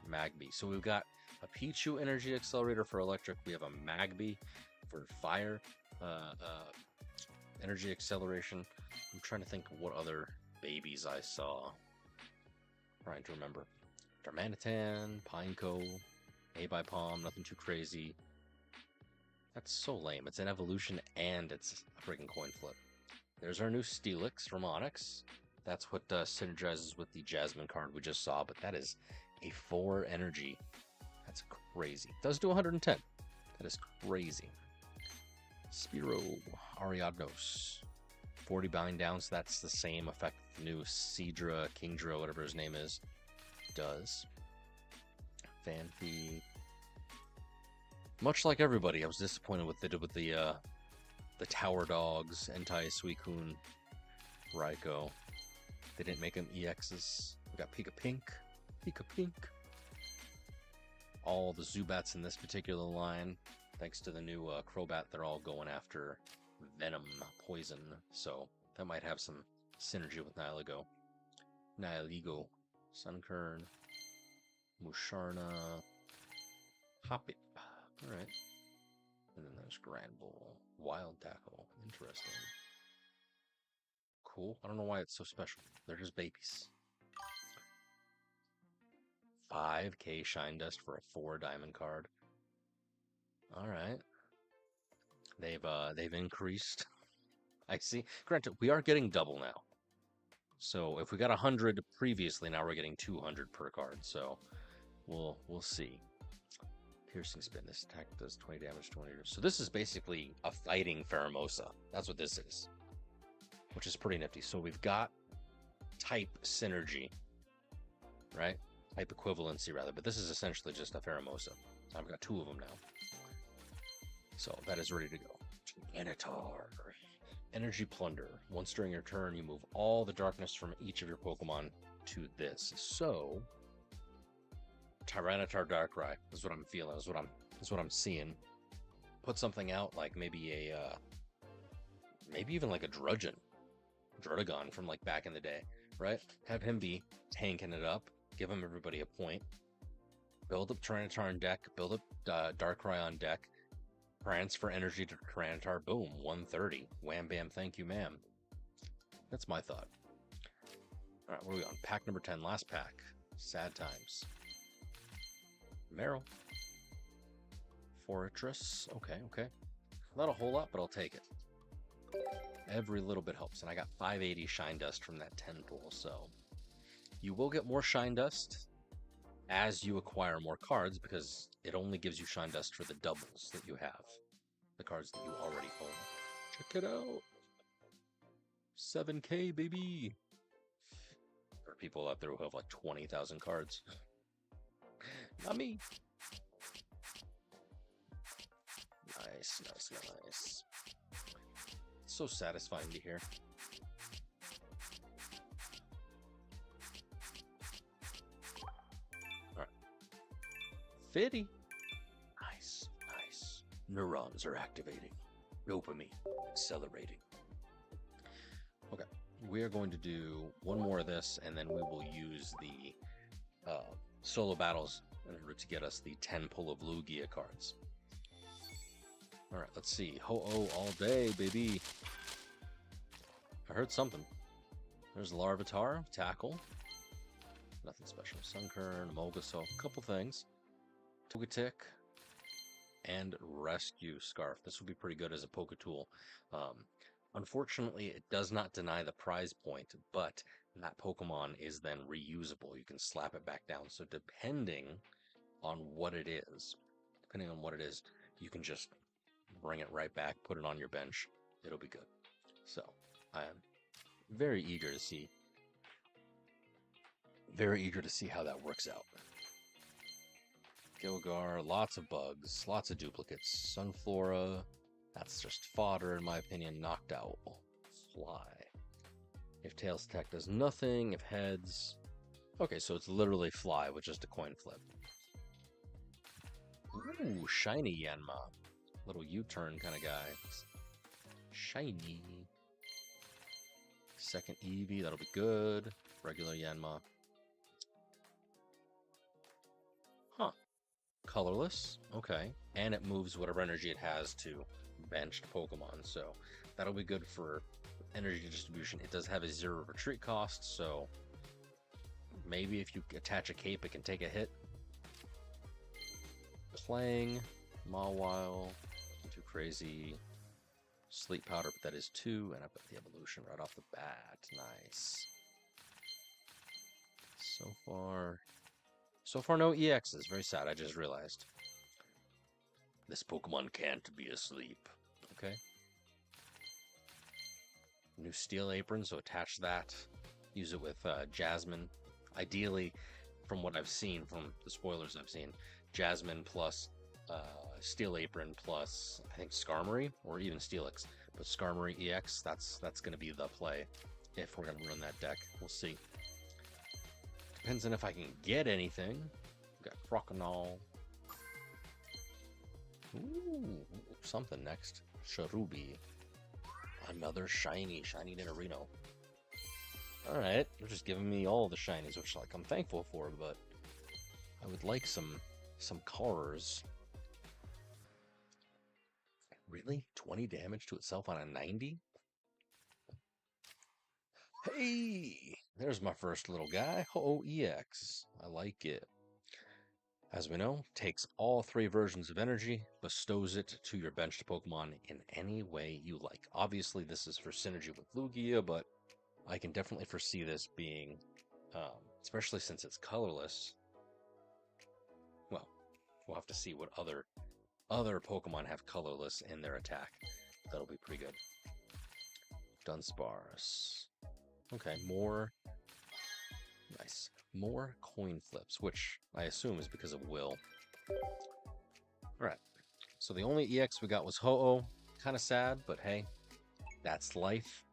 Magby. So we've got a Pichu Energy Accelerator for electric. We have a Magby for fire energy acceleration. I'm trying to think what other babies I saw. Trying to remember. Darmanitan, Pineco, Abipalm, nothing too crazy. That's so lame. It's an evolution and it's a freaking coin flip. There's our new Steelix from Onyx. That's what synergizes with the Jasmine card we just saw, but that is a 4 energy. That's crazy. It does do 110. That is crazy. Spiro, Ariadnos. 40 bind down, so that's the same effect the new Seadra, Kingdra, whatever his name is, does. Phanpy. Much like everybody, I was disappointed with the Tower Dogs, Entei, Suicune, Raikou. They didn't make them EXs. We got Pika Pink. Pika Pink. All the Zubats in this particular line, thanks to the new Crobat, they're all going after Venom, Poison. So that might have some synergy with Nihilego. Nihilego, Sunkern, Musharna, Hoppip. Alright. And then there's Granbull, Wild Tackle. Interesting. Cool. I don't know why it's so special. They're just babies. 5k Shine Dust for a 4 diamond card. Alright. They've increased. I see. Granted, we are getting double now. So if we got 100 previously, now we're getting 200 per card. So we'll see. Piercing Spin. This attack does 20 damage, 20. So this is basically a fighting Pheromosa. That's what this is. Which is pretty nifty. So we've got type synergy. Right? Type equivalency, rather. But this is essentially just a Pheromosa. I've got 2 of them now. So that is ready to go. Anatar. Energy Plunder. Once during your turn, you move all the darkness from each of your Pokemon to this. So Tyranitar Darkrai is what I'm feeling. Is what I'm seeing. Put something out like maybe maybe even like a Drudagon from like back in the day, right? Have him be tanking it up. Give him everybody a point. Build up Tyranitar on deck. Build up Darkrai on deck. Transfer energy to Tyranitar. Boom, 130. Wham bam, thank you, ma'am. That's my thought. All right, where are we on? Pack number 10, last pack. Sad times. Meryl. Fortress. Okay. Not a whole lot, but I'll take it. Every little bit helps. And I got 580 Shine Dust from that 10 pool, so you will get more Shine Dust as you acquire more cards, because it only gives you Shine Dust for the doubles that you have. The cards that you already own. Check it out. 7k, baby. There are people out there who have like 20,000 cards. Not me. Nice. It's so satisfying to hear. fitty. Nice, nice. Neurons are activating. Dopamine accelerating. Okay, we are going to do one more of this, and then we will use the solo battles in order to get us the 10 pull of Lugia cards. Alright, let's see. Ho-Oh all day, baby. I heard something. There's Larvitar, Tackle. Nothing special. Sunkern, Molgaso, a couple things. Togetic, and Rescue Scarf. This would be pretty good as a Poke tool. Unfortunately, it does not deny the prize point, but that Pokemon is then reusable. You can slap it back down. So depending on what it is, you can just bring it right back, put it on your bench. It'll be good. So I am very eager to see how that works out. Gilgar, lots of bugs, lots of duplicates. Sunflora, that's just fodder in my opinion. Knocked out. Fly. If Tails attack does nothing, if heads... Okay, so it's literally Fly with just a coin flip. Ooh, shiny Yanma. Little U-turn kind of guy. Shiny. Second Eevee, that'll be good. Regular Yanma. Huh. Colorless. Okay. And it moves whatever energy it has to benched Pokemon. So that'll be good for energy distribution. It does have a 0 retreat cost, so maybe if you attach a cape, it can take a hit. Clang. Mawile. Too crazy. Sleep Powder, but that is 2, and I've got the evolution right off the bat. Nice. So far no EXs. Very sad, I just realized. This Pokemon can't be asleep. Okay. New Steel Apron, so attach that. Use it with Jasmine. Ideally, from what I've seen, from the spoilers I've seen, Jasmine plus Steel Apron plus, I think, Skarmory, or even Steelix. But Skarmory EX, that's going to be the play if we're going to run that deck. We'll see. Depends on if I can get anything. We've got Croconaw. Ooh, something next. Cherubi. Another shiny Nidorino. Alright, they're just giving me all the shinies, which like I'm thankful for, but I would like some cars. Really? 20 damage to itself on a 90? Hey! There's my first little guy. Ho-Oh EX. I like it. As we know, takes all 3 versions of energy, bestows it to your benched Pokemon in any way you like. Obviously, this is for synergy with Lugia, but I can definitely foresee this being, especially since it's colorless. Well, we'll have to see what other Pokemon have colorless in their attack. That'll be pretty good. Dunsparce. Okay, more. Nice. More coin flips, which I assume is because of Will. Alright. So the only EX we got was Ho-Oh. Kind of sad, but hey, that's life.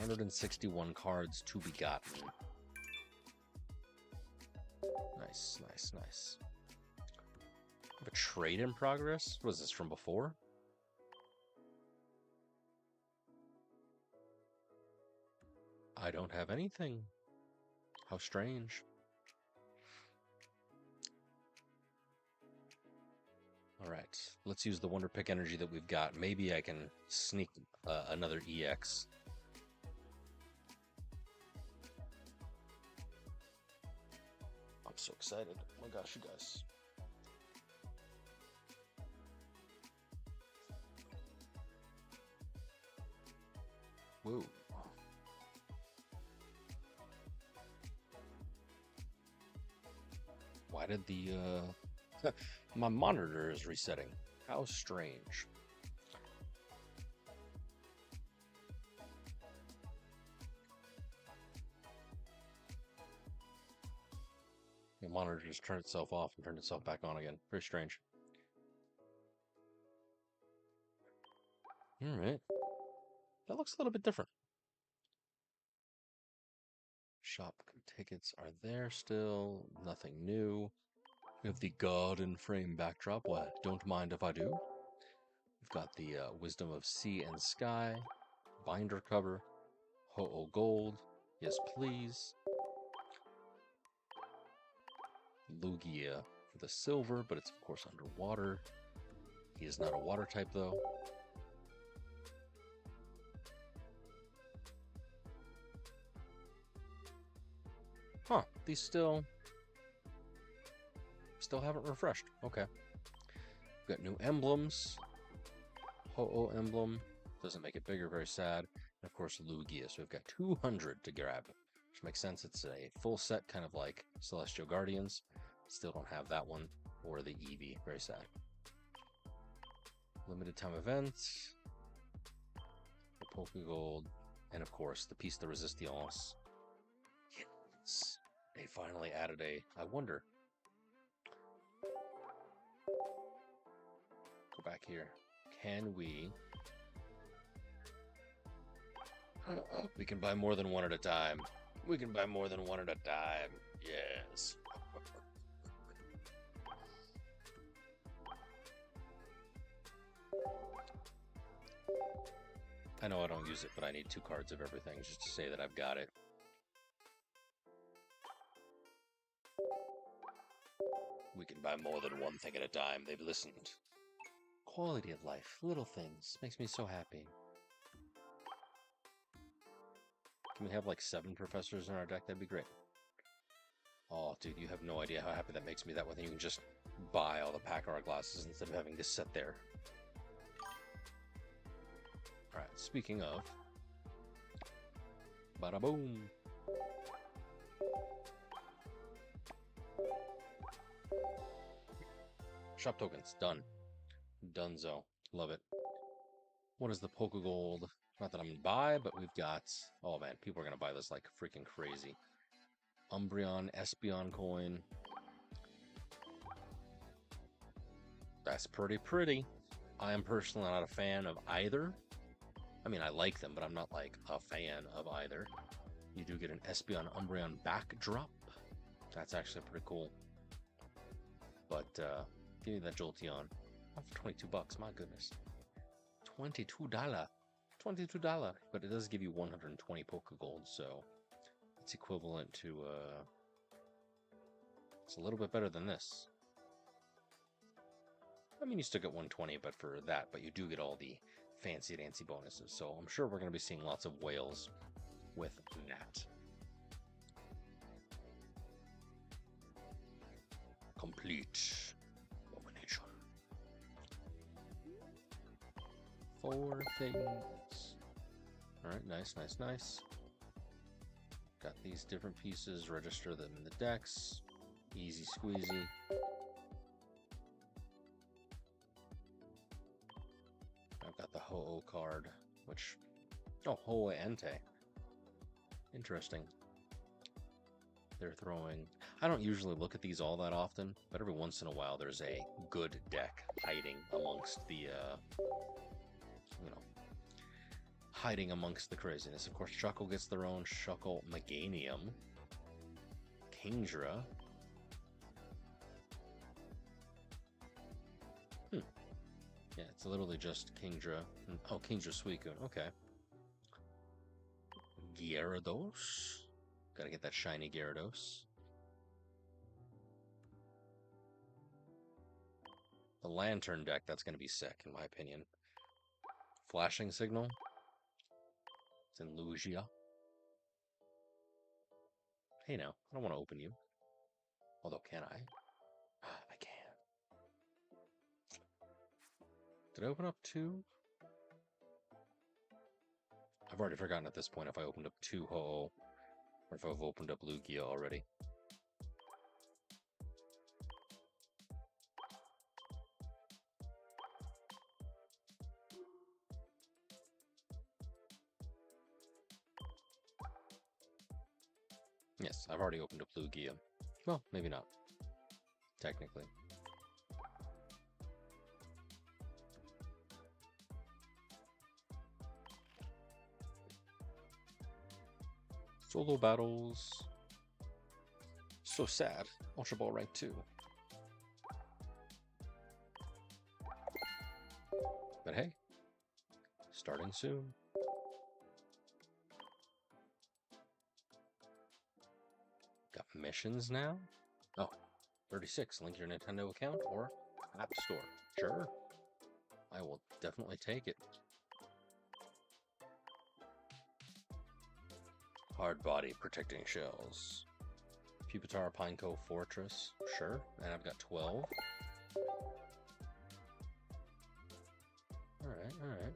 $161 cards to be gotten. Nice, nice, nice. Have a trade in progress? Was this from before? I don't have anything. How strange. Alright, let's use the Wonder Pick energy that we've got. Maybe I can sneak another EX. I'm so excited. Oh my gosh, you guys. Whoa. Why did the, my monitor is resetting. How strange. The monitor just turned itself off and turned itself back on again. Very strange. Alright. That looks a little bit different. shop tickets are there still. Nothing new. We have the garden frame backdrop. Well, don't mind if I do. We've got the Wisdom of Sea and Sky, binder cover, Ho-Oh Gold, yes please. Lugia for the silver, but it's of course underwater. He is not a water type though. Huh, these still haven't refreshed. Okay. We've got new emblems. Ho-Oh emblem. Doesn't make it bigger, very sad. And of course, Lugia. So we've got 200 to grab, which makes sense. It's a full set, kind of like Celestial Guardians. Still don't have that one, or the Eevee. Very sad. Limited time events. The Pokégold. And of course, the Piece de Resistance. Yes. They finally added a... I wonder. Go back here. Can we... We can buy more than one at a time. We can buy more than one at a time. Yes. I know I don't use it, but I need 2 cards of everything just to say that I've got it. We can buy more than one thing at a time. They've listened. Quality of life. Little things. Makes me so happy. Can we have like 7 professors in our deck? That'd be great. Oh, dude, you have no idea how happy that makes me that way. You can just buy all the pack hourglasses instead of having to sit there. Alright, speaking of... Bada boom! Shop tokens, done. Dunzo. Love it. What is the Pokégold? Not that I'm gonna buy, but we've got... Oh man, people are gonna buy this like freaking crazy. Umbreon, Espeon coin. That's pretty pretty. I am personally not a fan of either. I mean, I like them, but I'm not like a fan of either. You do get an Espeon Umbreon backdrop. That's actually pretty cool. But give me that Jolteon. Oh, for 22 bucks, my goodness. $22. $22. But it does give you 120 Pokégold, so it's equivalent to it's a little bit better than this. I mean, you still get 120, but for that, but you do get all the fancy dancy bonuses. So I'm sure we're going to be seeing lots of whales with that. Complete domination. 4 things. Alright, nice, nice, nice. Got these different pieces, register them in the decks. Easy squeezy. I've got the Ho-Oh card, which... Oh, Ho-Oh Entei. Interesting. They're throwing... I don't usually look at these all that often, but every once in a while there's a good deck hiding amongst the, you know, hiding amongst the craziness. Of course, Shuckle gets their own Shuckle Meganium. Kingdra. Yeah, it's literally just Kingdra. Oh, Kingdra Suicune. Okay. Gyarados. Gotta get that shiny Gyarados. The Lantern deck, that's gonna be sick, in my opinion. Flashing Signal. It's in Lugia. Hey now, I don't want to open you. Although, can I? I can. Did I open up 2? I've already forgotten at this point if I opened up 2 Ho-Oh, or if I've opened up Lugia already. Yes, I've already opened up Lugia. Well, maybe not. Technically. Solo battles. So sad. Ultra Ball rank 2. But hey, starting soon. Got missions now? Oh, 36. Link your Nintendo account or App Store. Sure. I will definitely take it. Hard body protecting shells. Pupitar Pineco Fortress. Sure. And I've got 12. Alright.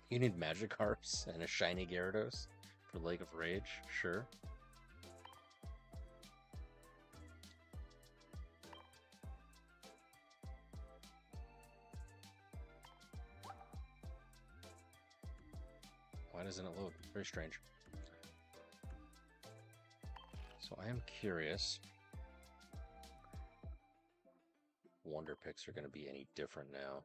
You need Magikarps and a shiny Gyarados for Lake of Rage? Sure. Why doesn't it load? Very strange. So I am curious. Wonder picks are going to be any different now.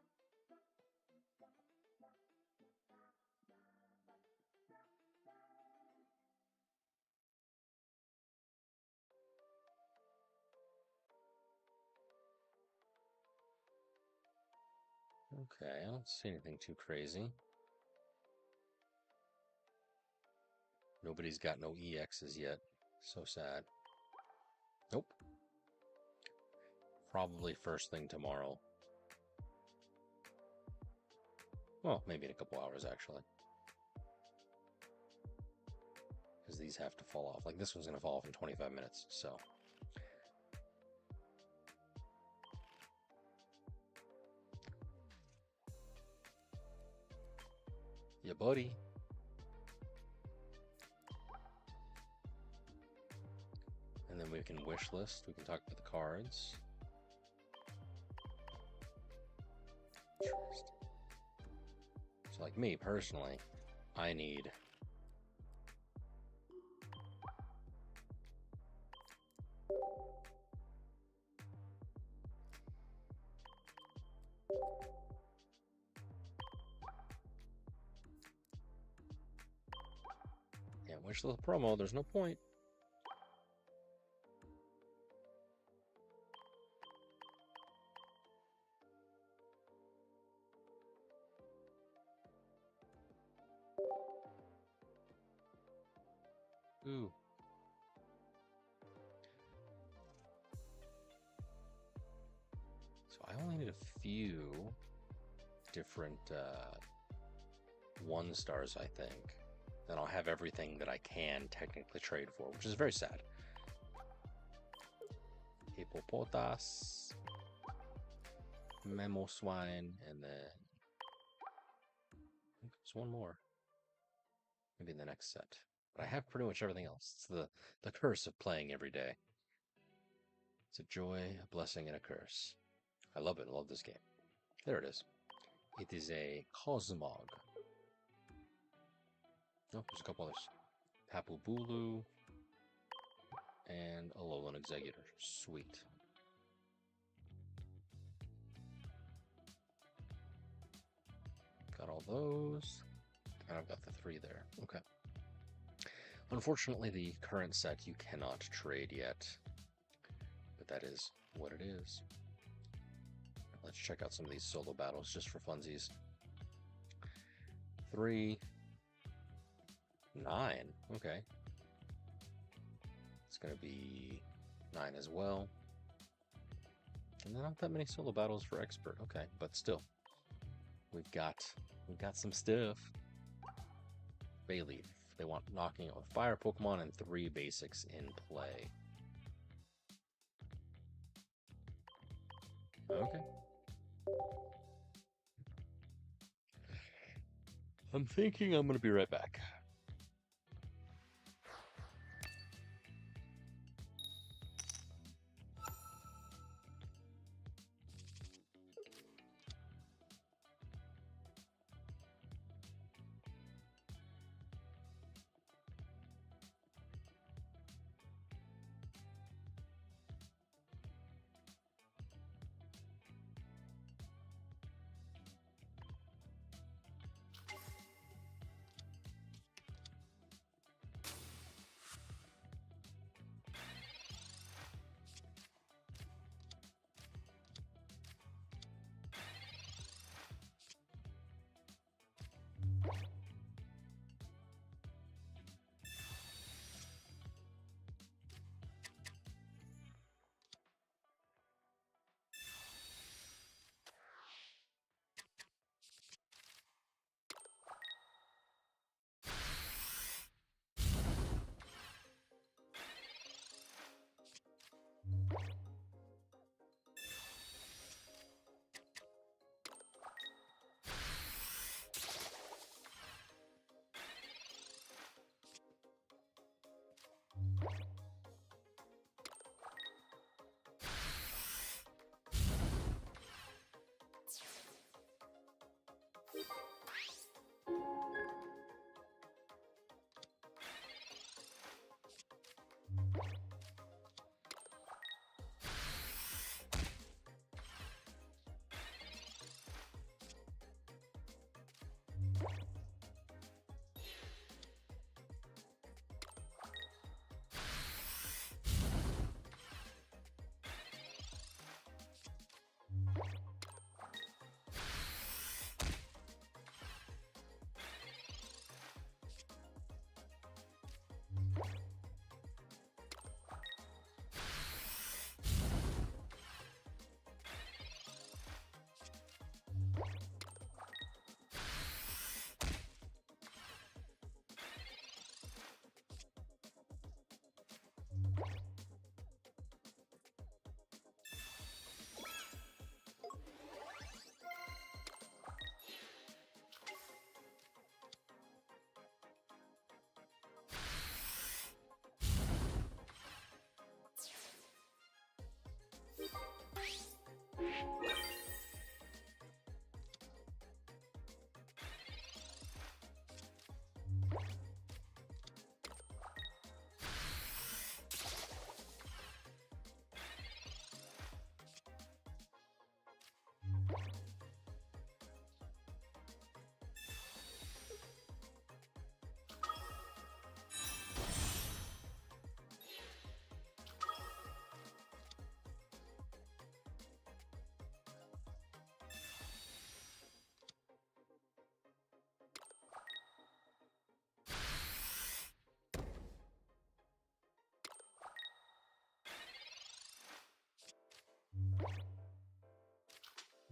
Okay, I don't see anything too crazy. Nobody's got no EXs yet. So sad. Nope. Probably first thing tomorrow. Well, maybe in a couple hours, actually. Because these have to fall off. Like, this one's going to fall off in 25 minutes, so... Yeah, buddy. And then we can wish list. We can talk about the cards. So like me, personally, I need... Can't wish list promo, there's no point. Ooh. So I only need a few different 1-stars, I think. Then I'll have everything that I can technically trade for, which is very sad. Hippopotas, Memo Swine, and then I think there's one more. Maybe in the next set. But I have pretty much everything else. It's the curse of playing every day. It's a joy, a blessing, and a curse. I love it. I love this game. There it is. It is a Cosmog. Oh, there's a couple others. Tapu Bulu and Alolan Executor. Sweet. Got all those. And I've got the 3 there. Okay. Unfortunately, the current set you cannot trade yet. But that is what it is. Let's check out some of these solo battles just for funsies. 3, 9. Okay. It's going to be 9 as well. And not that many solo battles for expert. Okay, but still. We've got some stuff. Bayleaf. They want knocking out fire Pokemon and 3 basics in play. Okay. I'm thinking I'm going to be right back.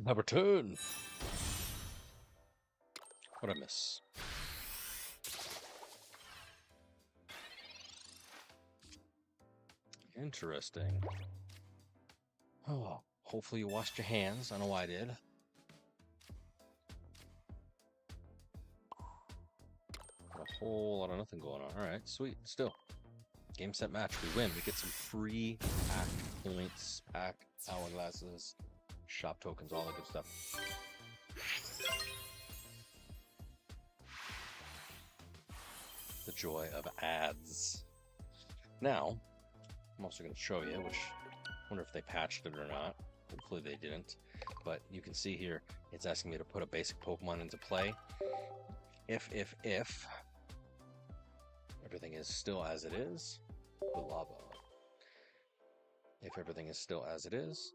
Number 10. What'd I miss? Interesting. Oh, hopefully you washed your hands. I know I did. Got a whole lot of nothing going on. All right, sweet. Still, game, set, match. We win. We get some free pack points, pack hourglasses, shop tokens, all that good stuff. The joy of ads. Now, I'm also going to show you, which I wonder if they patched it or not. Hopefully they didn't. But you can see here, it's asking me to put a basic Pokemon into play. If everything is still as it is, the lava. If everything is still as it is,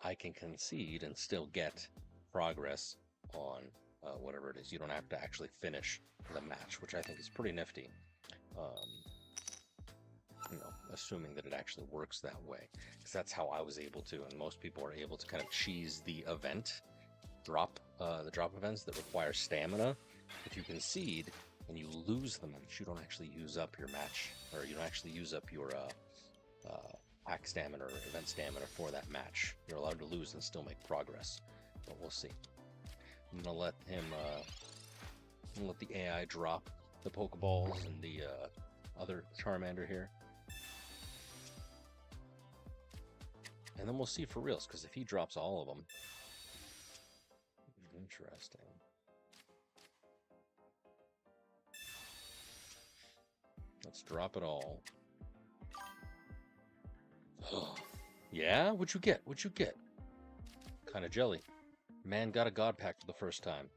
I can concede and still get progress on whatever it is. You don't have to actually finish the match, which I think is pretty nifty. You know, assuming that it actually works that way, because that's how I was able to, and most people are able to kind of cheese the event drop, the drop events that require stamina. If you concede and you lose the match, you don't actually use up your match, or you don't actually use up your pack stamina or event stamina for that match. You're allowed to lose and still make progress, but we'll see. I'm gonna let him, let the AI drop the Pokeballs and the other Charmander here. And then we'll see for reals, because if he drops all of them... Interesting. Let's drop it all. Yeah? What'd you get? What'd you get? Kind of jelly. Man got a God Pack for the first time.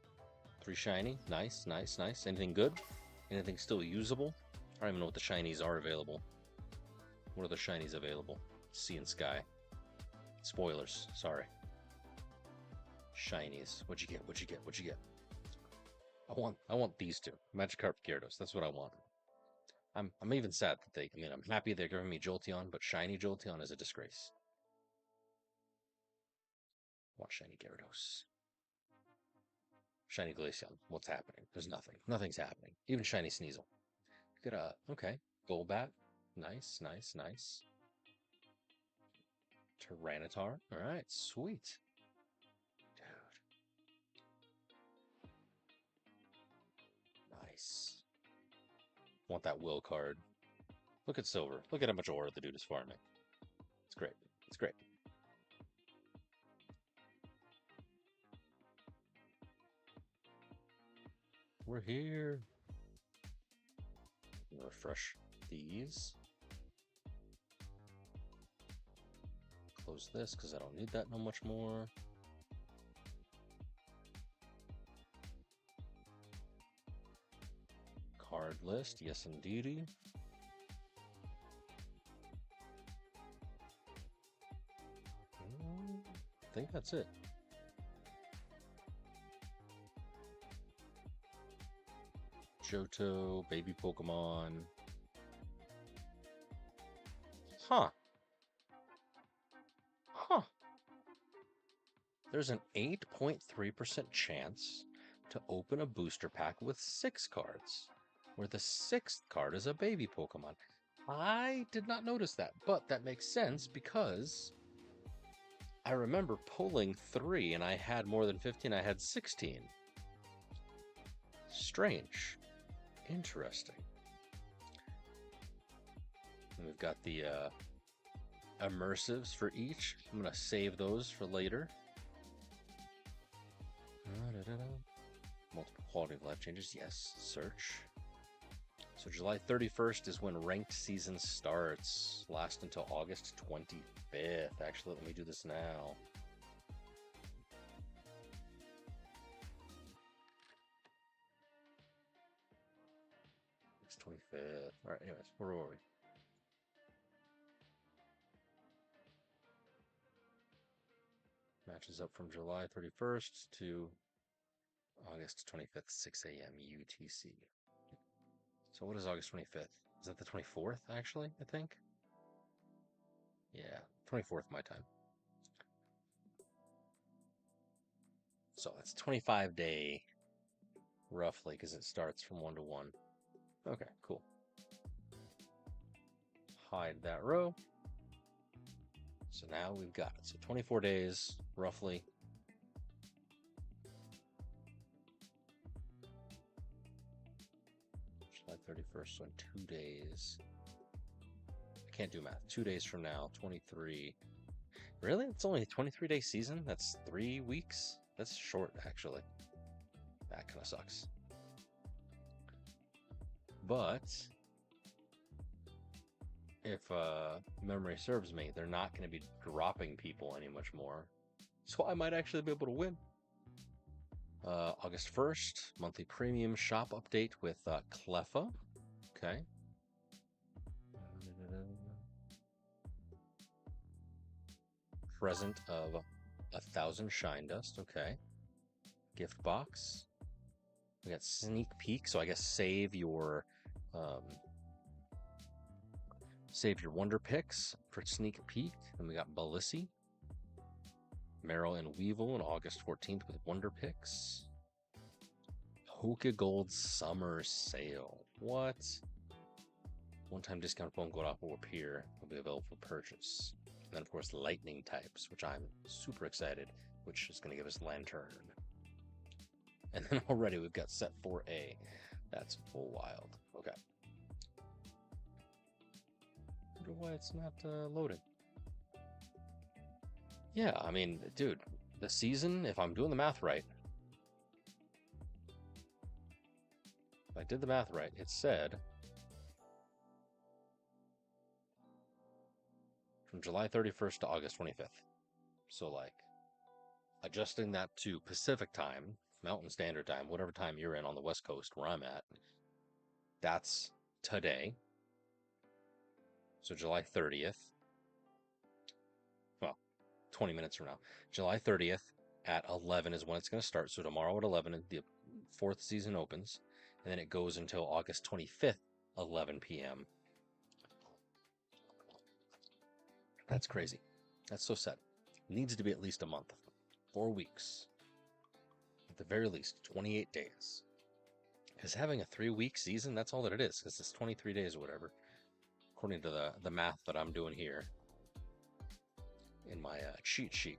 3 shiny. Nice, nice, nice. Anything good? Anything still usable? I don't even know what the shinies are available. What are the shinies available? Sea and Sky. Spoilers, sorry. Shinies. What'd you get? What'd you get? What'd you get? I want these two. Magikarp, Gyarados. That's what I want. I'm even sad that they, I mean, I'm happy they're giving me Jolteon, but shiny Jolteon is a disgrace. I want shiny Gyarados. Shiny Glaceon. What's happening? There's nothing. Nothing's happening. Even shiny Sneasel. Get a, okay. Golbat. Nice, nice, nice. Tyranitar. Alright, sweet. Dude. Nice. Want that will card. Look at Silver. Look at how much aura the dude is farming. It's great. It's great. We're here. Refresh these. Close this because I don't need that no much more. Card list, yes indeedy. I think that's it. Johto, baby Pokemon. Huh. Huh. There's an 8.3% chance to open a booster pack with 6 cards, where the 6th card is a baby Pokemon. I did not notice that, but that makes sense because I remember pulling 3 and I had more than 15. I had 16. Strange. Interesting. And we've got the immersives for each. I'm going to save those for later. Multiple quality of life changes. Yes. Search. So July 31st is when ranked season starts. Last until August 25th. Actually, let me do this now. It's 25th. All right, anyways, where were we? Matches up from July 31st to August 25th, 6 a.m. UTC. So what is August 25th? Is that the 24th, actually, I think? Yeah, 24th my time. So that's 25-day, roughly, because it starts from 1 to 1. Okay, cool. Hide that row. So now we've got it. So 24 days, roughly. July 31st, so in 2 days. I can't do math. 2 days from now, 23. Really? It's only a 23-day season? That's 3 weeks? That's short, actually. That kind of sucks. But if memory serves me, they're not going to be dropping people any much more. So I might actually be able to win. August 1st, monthly premium shop update with Cleffa. Okay. Present of 1,000 shine dust. Okay. Gift box. We got sneak peek, so I guess save your wonder picks for sneak peek. And we got Balissi, Meryl and Weevil on August 14th with wonder picks. Hoka Gold summer sale. What? One-time discount phone gold off will appear. Will be available for purchase. And then of course lightning types, which I'm super excited, which is going to give us Lantern. And then already we've got set 4A. That's full wild. Okay. I wonder why it's not loading. Yeah, I mean, dude, the season, if I'm doing the math right, if I did the math right, it said from July 31st to August 25th. So, like, adjusting that to Pacific time, Mountain Standard Time, whatever time you're in on the West Coast where I'm at, that's today. So July 30th. Well, 20 minutes from now. July 30th at 11 is when it's going to start. So tomorrow at 11, the 4th season opens. And then it goes until August 25th, 11 p.m. That's crazy. That's so sad. It needs to be at least a month. 4 weeks. At the very least, 28 days. Because having a 3-week season, that's all that it is. Because it's 23 days or whatever. According to the math that I'm doing here in my cheat sheet.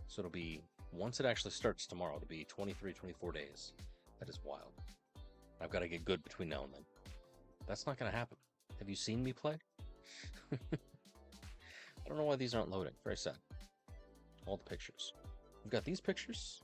So it'll be, once it actually starts tomorrow, it'll be 23, 24 days. That is wild. I've got to get good between now and then. That's not going to happen. Have you seen me play? I don't know why these aren't loading. Very sad. All the pictures. We've got these pictures.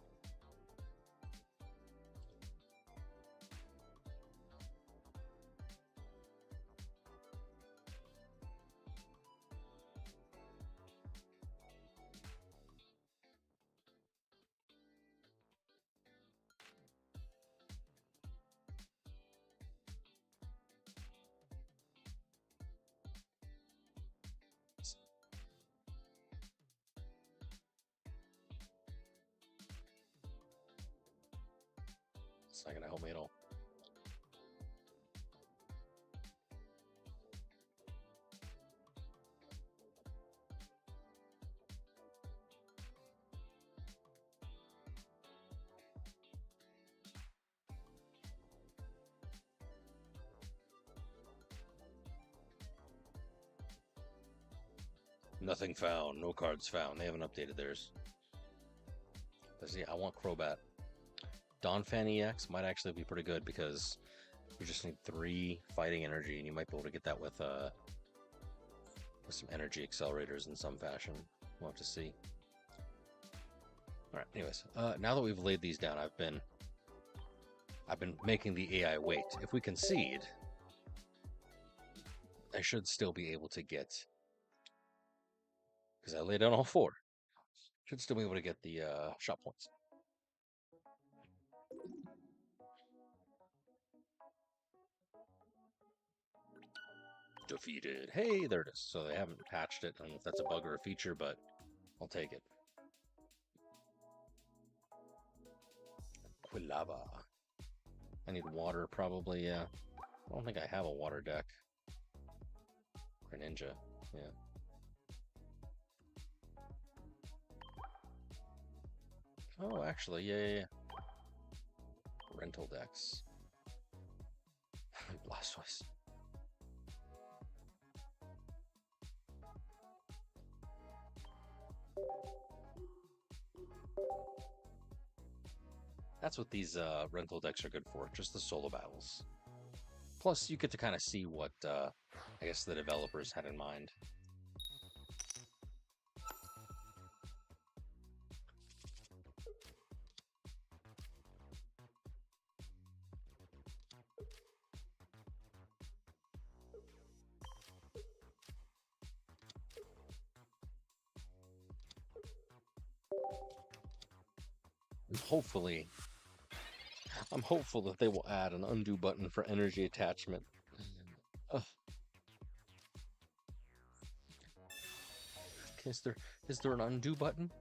It's not going to help me at all. Nothing found. No cards found. They haven't updated theirs. Let's see. I want Crobat. Donphan EX might actually be pretty good because you just need 3 fighting energy, and you might be able to get that with some energy accelerators in some fashion. We'll have to see. All right. Anyways, now that we've laid these down, I've been making the AI wait. If we concede, I should still be able to get, because I laid down all 4. Should still be able to get the shop points. Defeated. Hey, there it is. So they haven't patched it. I don't know if that's a bug or a feature, but I'll take it. Quilava. I need water, probably, yeah. I don't think I have a water deck. Greninja, yeah. Oh, actually, yeah. Rental decks. Blastoise. That's what these rental decks are good for, just the solo battles. Plus, you get to kind of see what I guess the developers had in mind. Hopefully, I'm hopeful that they will add an undo button for energy attachment. Ugh. Is there an undo button?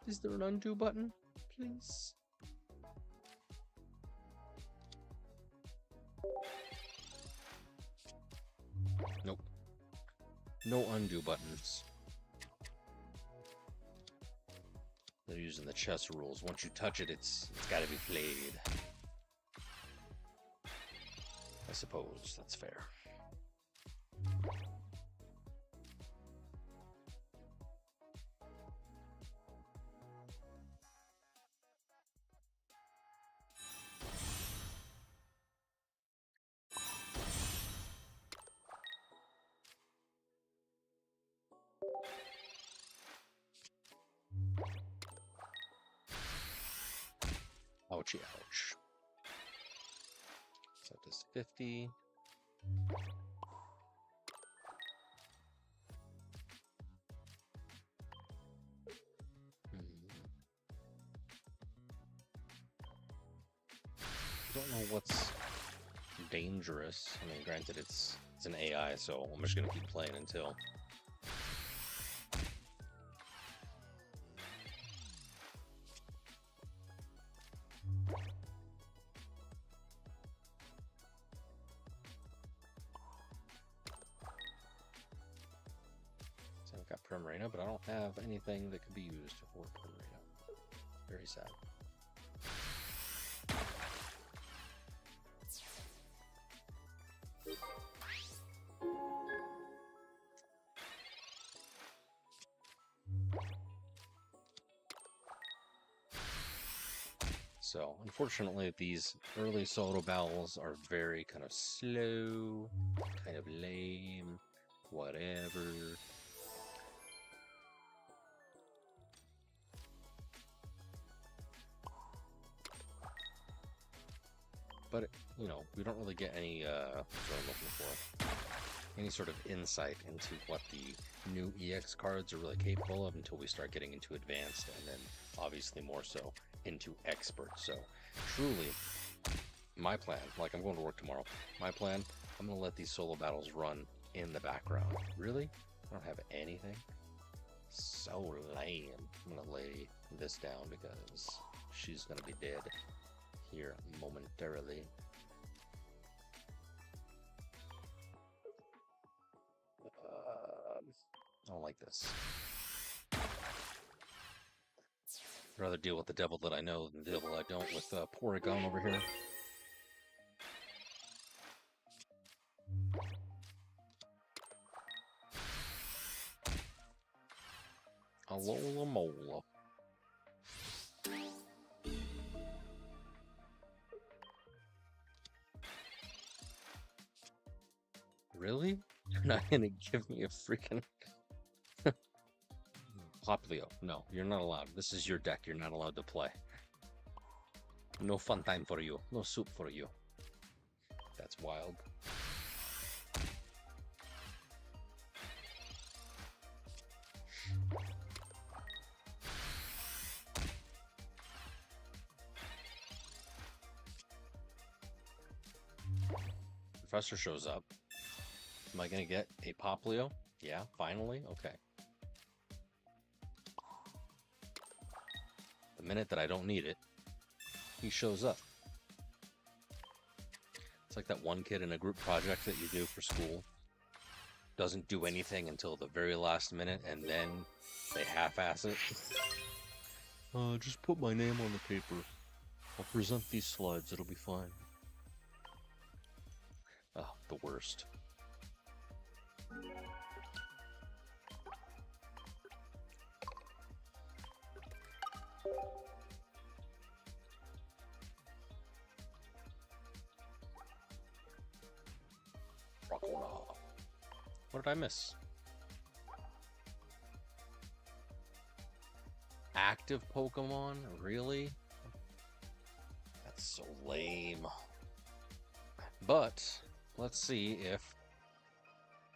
Is there an undo button? Please. Nope. No undo buttons. They're using the chess rules. Once you touch it, it's got to be played. I suppose that's fair. Ouchie, ouch. So this 50. Don't know what's dangerous. I mean, granted, it's an AI, so I'm just gonna keep playing until. So I've got Primarina, but I don't have anything that could be used for Primarina. Very sad. So, unfortunately, these early solo battles are very kind of slow, kind of lame, whatever. But, you know, we don't really get any, what I'm looking for, any sort of insight into what the new EX cards are really capable of until we start getting into advanced, and then obviously more so into expert. So truly, my plan, like I'm going to work tomorrow, my plan, I'm going to let these solo battles run in the background. Really? I don't have anything? So lame. I'm going to lay this down because she's going to be dead here momentarily. I don't like this. I'd rather deal with the devil that I know than the devil I don't with Porygon over here. Alola Mola. Really? You're not gonna give me a freaking Poplio? No, you're not allowed. This is your deck. You're not allowed to play. No fun time for you. No soup for you. That's wild. Professor shows up. Am I gonna get a Poplio? Yeah, finally? Okay. The minute that I don't need it, he shows up. It's like that one kid in a group project that you do for school. Doesn't do anything until the very last minute, and then they half-ass it. Just put my name on the paper. I'll present these slides, it'll be fine. Oh, the worst. What did I miss? Active Pokemon? Really? That's so lame. But let's see if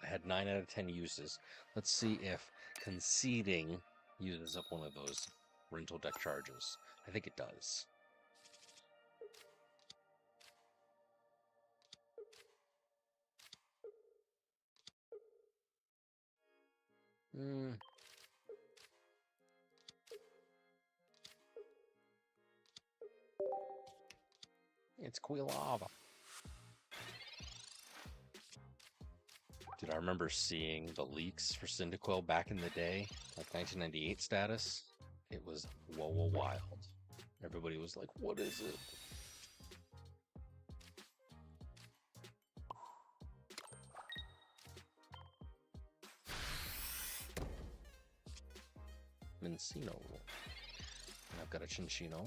I had 9 out of 10 uses. Let's see if conceding uses up one of those rental deck charges. I think it does. It's Quilava. Dude, I remember seeing the leaks for Cyndaquil back in the day, like 1998 status. It was whoa wild. Everybody was like, what is it? Mincino. And I've got a Chinchino.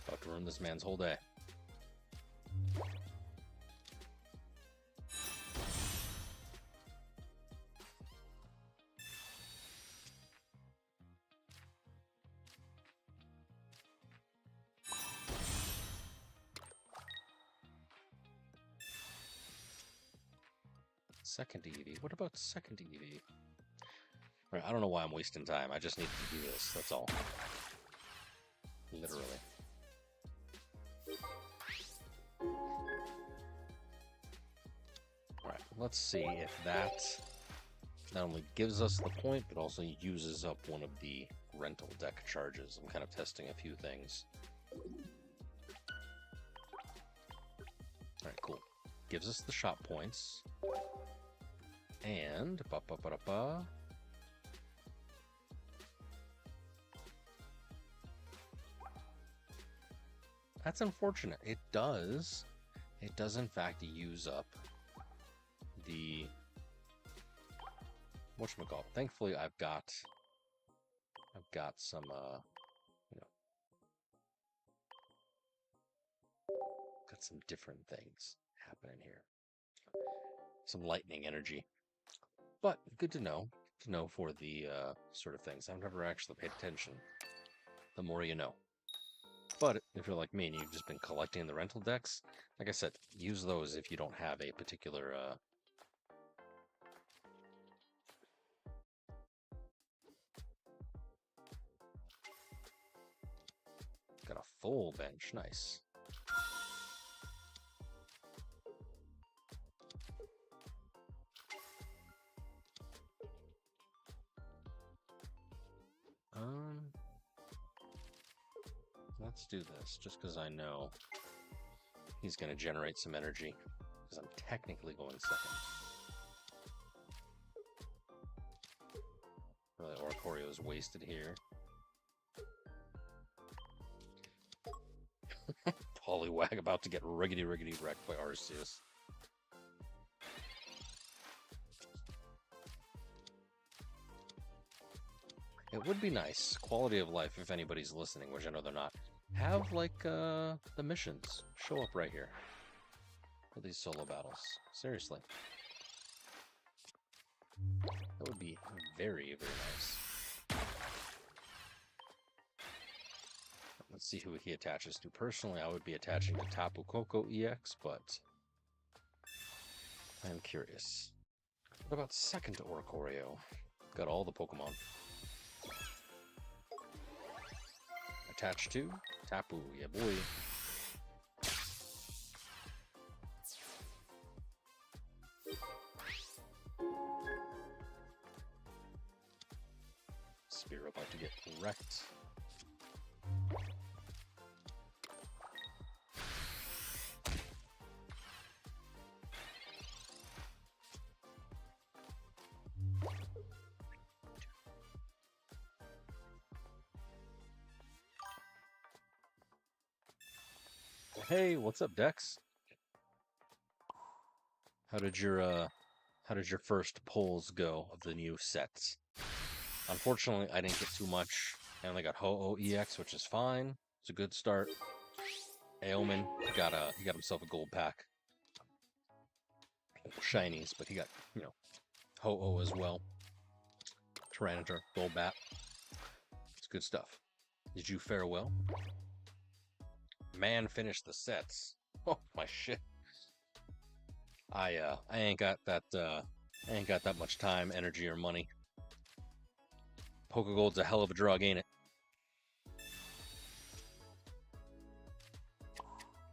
About to ruin this man's whole day. Second EV. What about second EV? Right, I don't know why I'm wasting time. I just need to do this. That's all. Literally. Alright, let's see if that not only gives us the point, but also uses up one of the rental deck charges. I'm kind of testing a few things. Alright, cool. Gives us the shot points. And that's unfortunate. It does in fact use up the whatchamacallit. Thankfully I've got some got some different things happening here. Some lightning energy. But good to know for the sort of things. I've never actually paid attention. The more you know. But if you're like me and you've just been collecting the rental decks, like I said, use those if you don't have a particular got a full bench. Nice. Let's do this, just because I know he's going to generate some energy, because I'm technically going second. Really, Oricorio is wasted here. Poliwag about to get riggedy wrecked by Arceus. It would be nice, quality of life, if anybody's listening, which I know they're not. Have, like, the missions show up right here for these solo battles. Seriously. That would be very nice. Let's see who he attaches to. Personally, I would be attaching to Tapu Koko EX, but I am curious. What about second Oricorio? Got all the Pokemon. Attached to Tapu, yeah boy. Spear about to get wrecked. Hey, what's up, Dex? How did your first pulls go of the new sets? Unfortunately, I didn't get too much. I only got Ho-Oh EX, which is fine. It's a good start. Ailman he got himself a gold pack. Shinies, but he got, Ho-Oh as well. Tyranitar, gold bat. It's good stuff. Did you fare well? Man finished the sets. Oh my shit. I ain't got that much time, energy, or money. Pokegold's a hell of a drug, ain't it?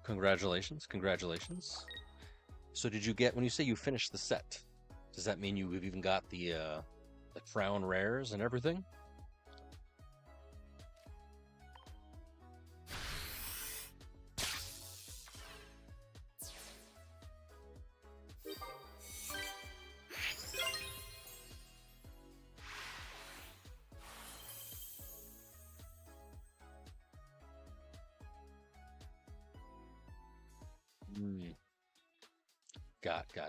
Congratulations, congratulations. So did you get, when you say you finished the set, does that mean you've even got the crown rares and everything?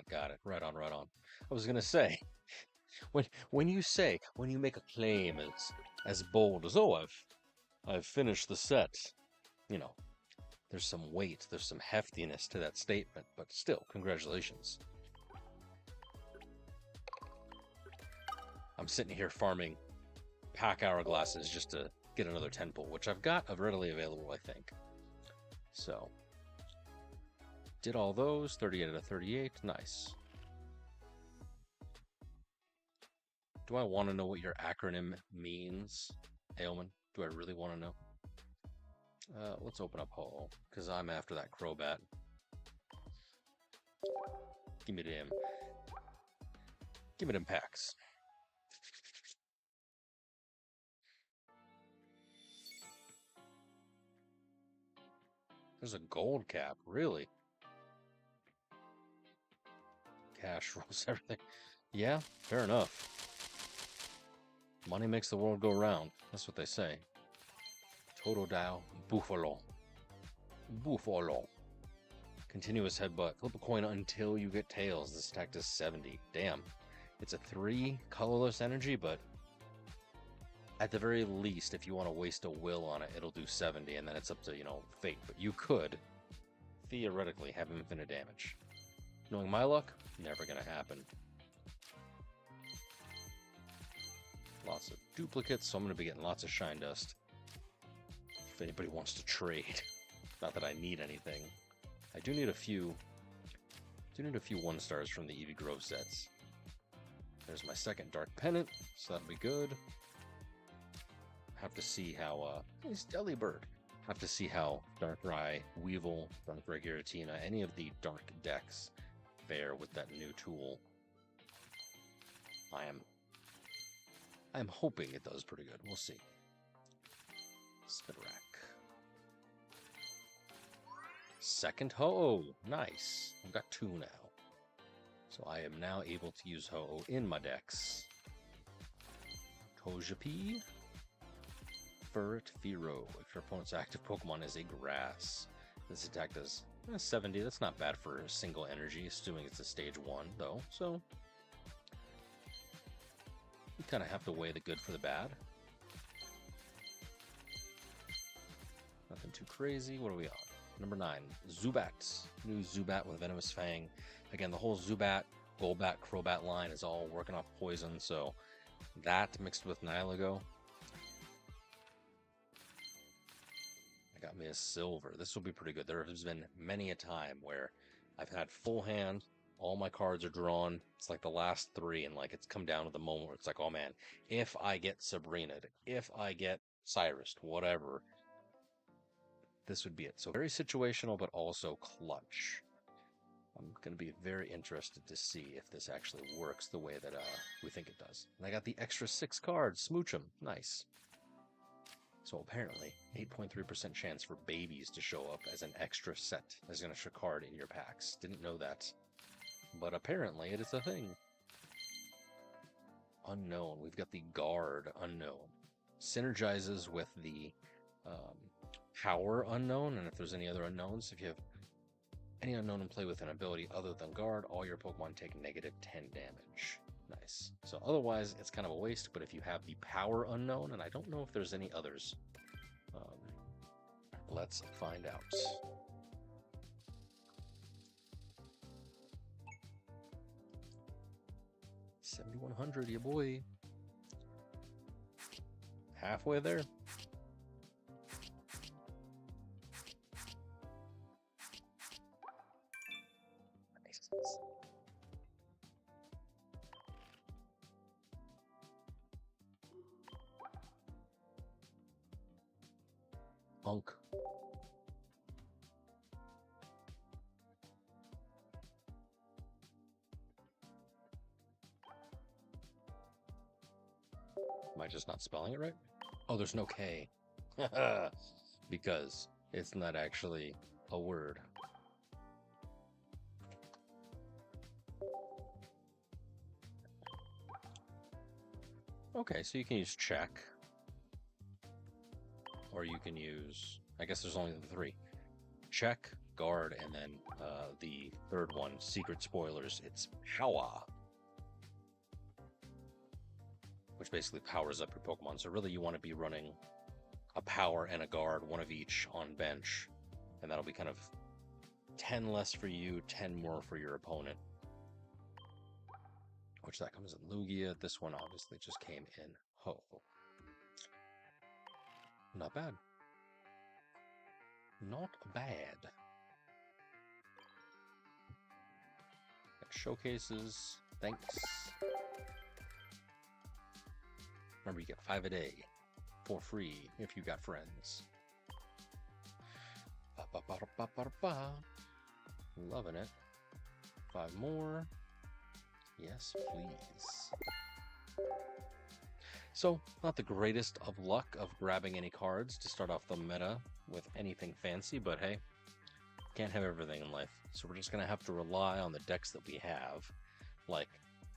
Got it. Right on, right on. I was gonna say, when you make a claim as bold as, oh, I've finished the set, you know, there's some weight, there's some heftiness to that statement, but still, congratulations. I'm sitting here farming pack hourglasses just to get another 10 pull, which I've got readily available, I think. So, did all those, 38 out of 38, nice. Do I want to know what your acronym means, Ailman? Do I really want to know? Let's open up Ho-Oh, because I'm after that Crobat. Give me them packs. There's a gold cap, really? Cash rolls everything. Yeah, fair enough. Money makes the world go round. That's what they say. Totodile Buffalo. Buffalo. Continuous headbutt. Flip a coin until you get tails. This attack does 70. Damn. It's a 3 colorless energy, but at the very least, if you want to waste a will on it, it'll do 70, and then it's up to, fate. But you could, theoretically, have infinite damage. Knowing my luck, never gonna happen. Lots of duplicates, so I'm gonna be getting lots of shine dust. If anybody wants to trade. Not that I need anything. I do need a few 1-stars from the Eevee Grove sets. There's my second Dark Pennant, so that'll be good. Have to see how, it's Delibird. Have to see how Darkrai, Weevil, Darkrai Giratina, any of the dark decks fare with that new tool. I'm hoping it does pretty good. We'll see. Spinarak. Second Ho-Oh. Nice. I've got 2 now. So I am now able to use Ho-Oh in my decks. Togepi. Ferret Fearow. If your opponent's active Pokemon is a grass, this attack does 70. That's not bad for a single energy, assuming it's a stage 1, though. So you kind of have to weigh the good for the bad. Nothing too crazy. What are we on? Number 9, Zubat. New Zubat with Venomous Fang. Again, the whole Zubat, Golbat, Crobat line is all working off poison, so that mixed with Nihilego. I got me a silver. This will be pretty good. There has been many a time where I've had full hand, all my cards are drawn. It's like the last 3, and like it's come down to the moment where it's like, oh man, if I get Sabrina, if I get Cyrus, whatever, this would be it. So very situational, but also clutch. I'm going to be very interested to see if this actually works the way that we think it does. And I got the extra 6 cards. Smooch 'em. Nice. So apparently, 8.3% chance for babies to show up as an extra set, as an extra card in your packs. Didn't know that. But apparently it is a thing. Unknown. We've got the Guard Unknown. Synergizes with the um, power unknown, and if there's any other unknowns, if you have any unknown in play with an ability other than guard, all your Pokemon take -10 damage. Nice. So otherwise, it's kind of a waste, but if you have the power unknown, and I don't know if there's any others, let's find out. $7,100, ya boy. Halfway there. Nice. Punk. Am I just not spelling it right? Oh, there's no K. Because it's not actually a word. Okay, so you can use check. Or you can use, I guess there's only the three. Check, guard, and then the third one, secret spoilers, it's power. Which basically powers up your Pokemon. So really you want to be running a power and a guard, one of each on bench. And that'll be kind of 10 less for you, 10 more for your opponent. Which that comes in Lugia. This one obviously just came in Ho. Not bad. Not bad. Got showcases. Thanks. Remember, you get 5 a day for free if you got friends. Loving it. 5 more. Yes, please. So, not the greatest of luck of grabbing any cards to start off the meta with anything fancy, but hey, can't have everything in life. So we're just going to have to rely on the decks that we have, like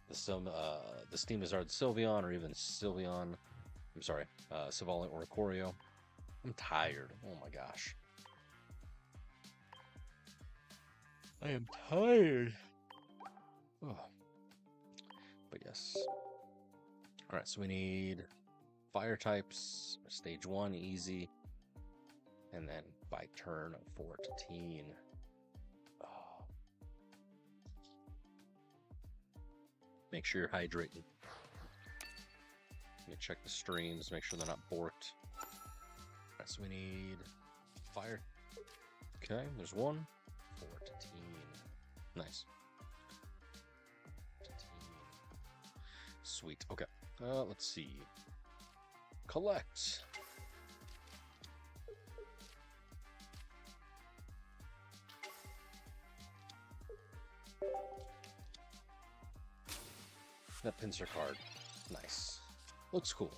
the Steam Wizard Sylveon, or even Sylveon, I'm sorry, Savali or Ikorio. I'm tired. Oh my gosh. I am tired. Oh. But yes. Alright, so we need fire types, stage 1, easy, and then by turn 14. Oh. Make sure you're hydrating. You check the streams, make sure they're not borked. Alright, so we need fire. Okay, there's 1. 14. Nice. 14. Sweet, okay. Let's see. Collect. That pincer card. Nice. Looks cool.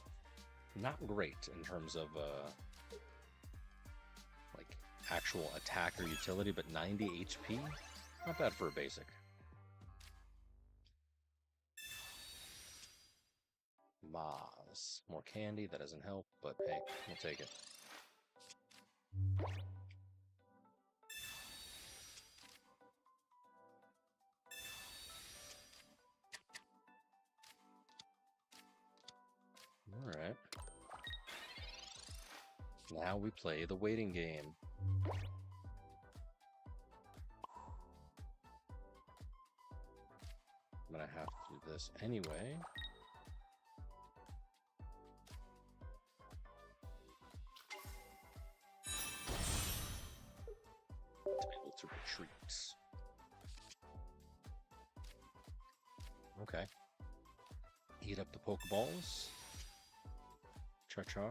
Not great in terms of like actual attack or utility, but 90 HP? Not bad for a basic. Maz. More candy, that doesn't help, but hey, we'll take it. Alright. Now we play the waiting game. I'm gonna have to do this anyway. Able to retreat. Okay. Eat up the Pokeballs. Cha-cha.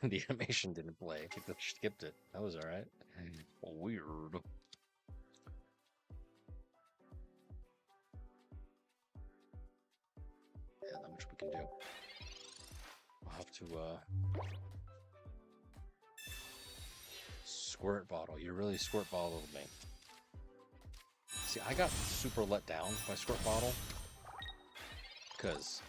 The animation didn't play. It skipped it. That was alright. Weird. Yeah, not much we can do. We'll have to, Squirt Bottle. You really Squirt Bottled me. See, I got super let down by Squirt Bottle. Because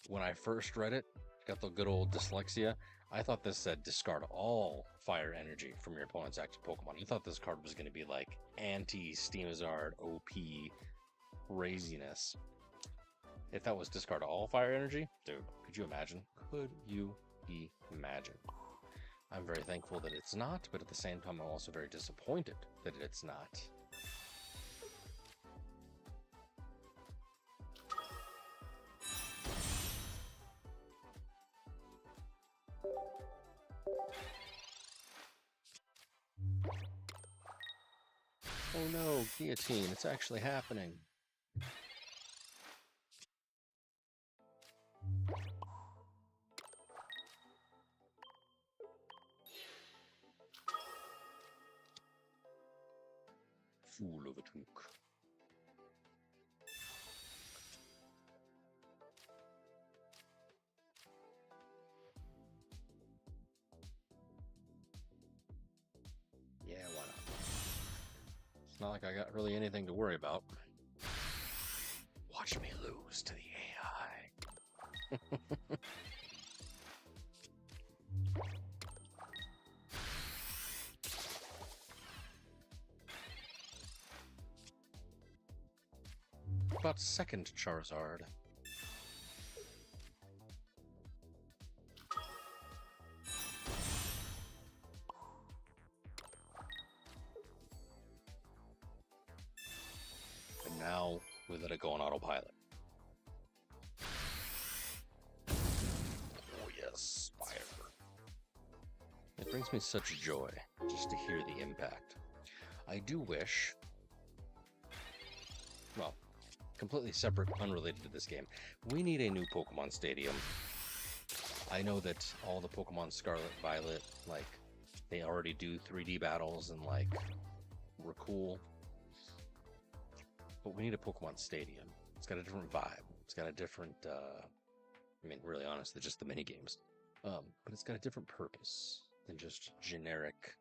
when I first read it, got the good old dyslexia. I thought this said discard all fire energy from your opponent's active Pokemon. I thought this card was going to be like anti-Steamazard OP craziness. If that was discard all fire energy, dude, could you imagine? Could you imagine? I'm very thankful that it's not, but at the same time, I'm also very disappointed that it's not. Oh no, guillotine, it's actually happening. Fool of a took. Yeah, why not? It's not like I got really anything to worry about. Watch me lose to the AI. About second Charizard. And now we let it go on autopilot. Oh yes, fire. It brings me such joy just to hear the impact. I do wish, well, completely separate, unrelated to this game, we need a new Pokemon Stadium. I know that all the Pokemon Scarlet, Violet, like, they already do 3D battles and, like, we're cool. But we need a Pokemon Stadium. It's got a different vibe. It's got a different, I mean, really honestly, just the mini games. But it's got a different purpose than just generic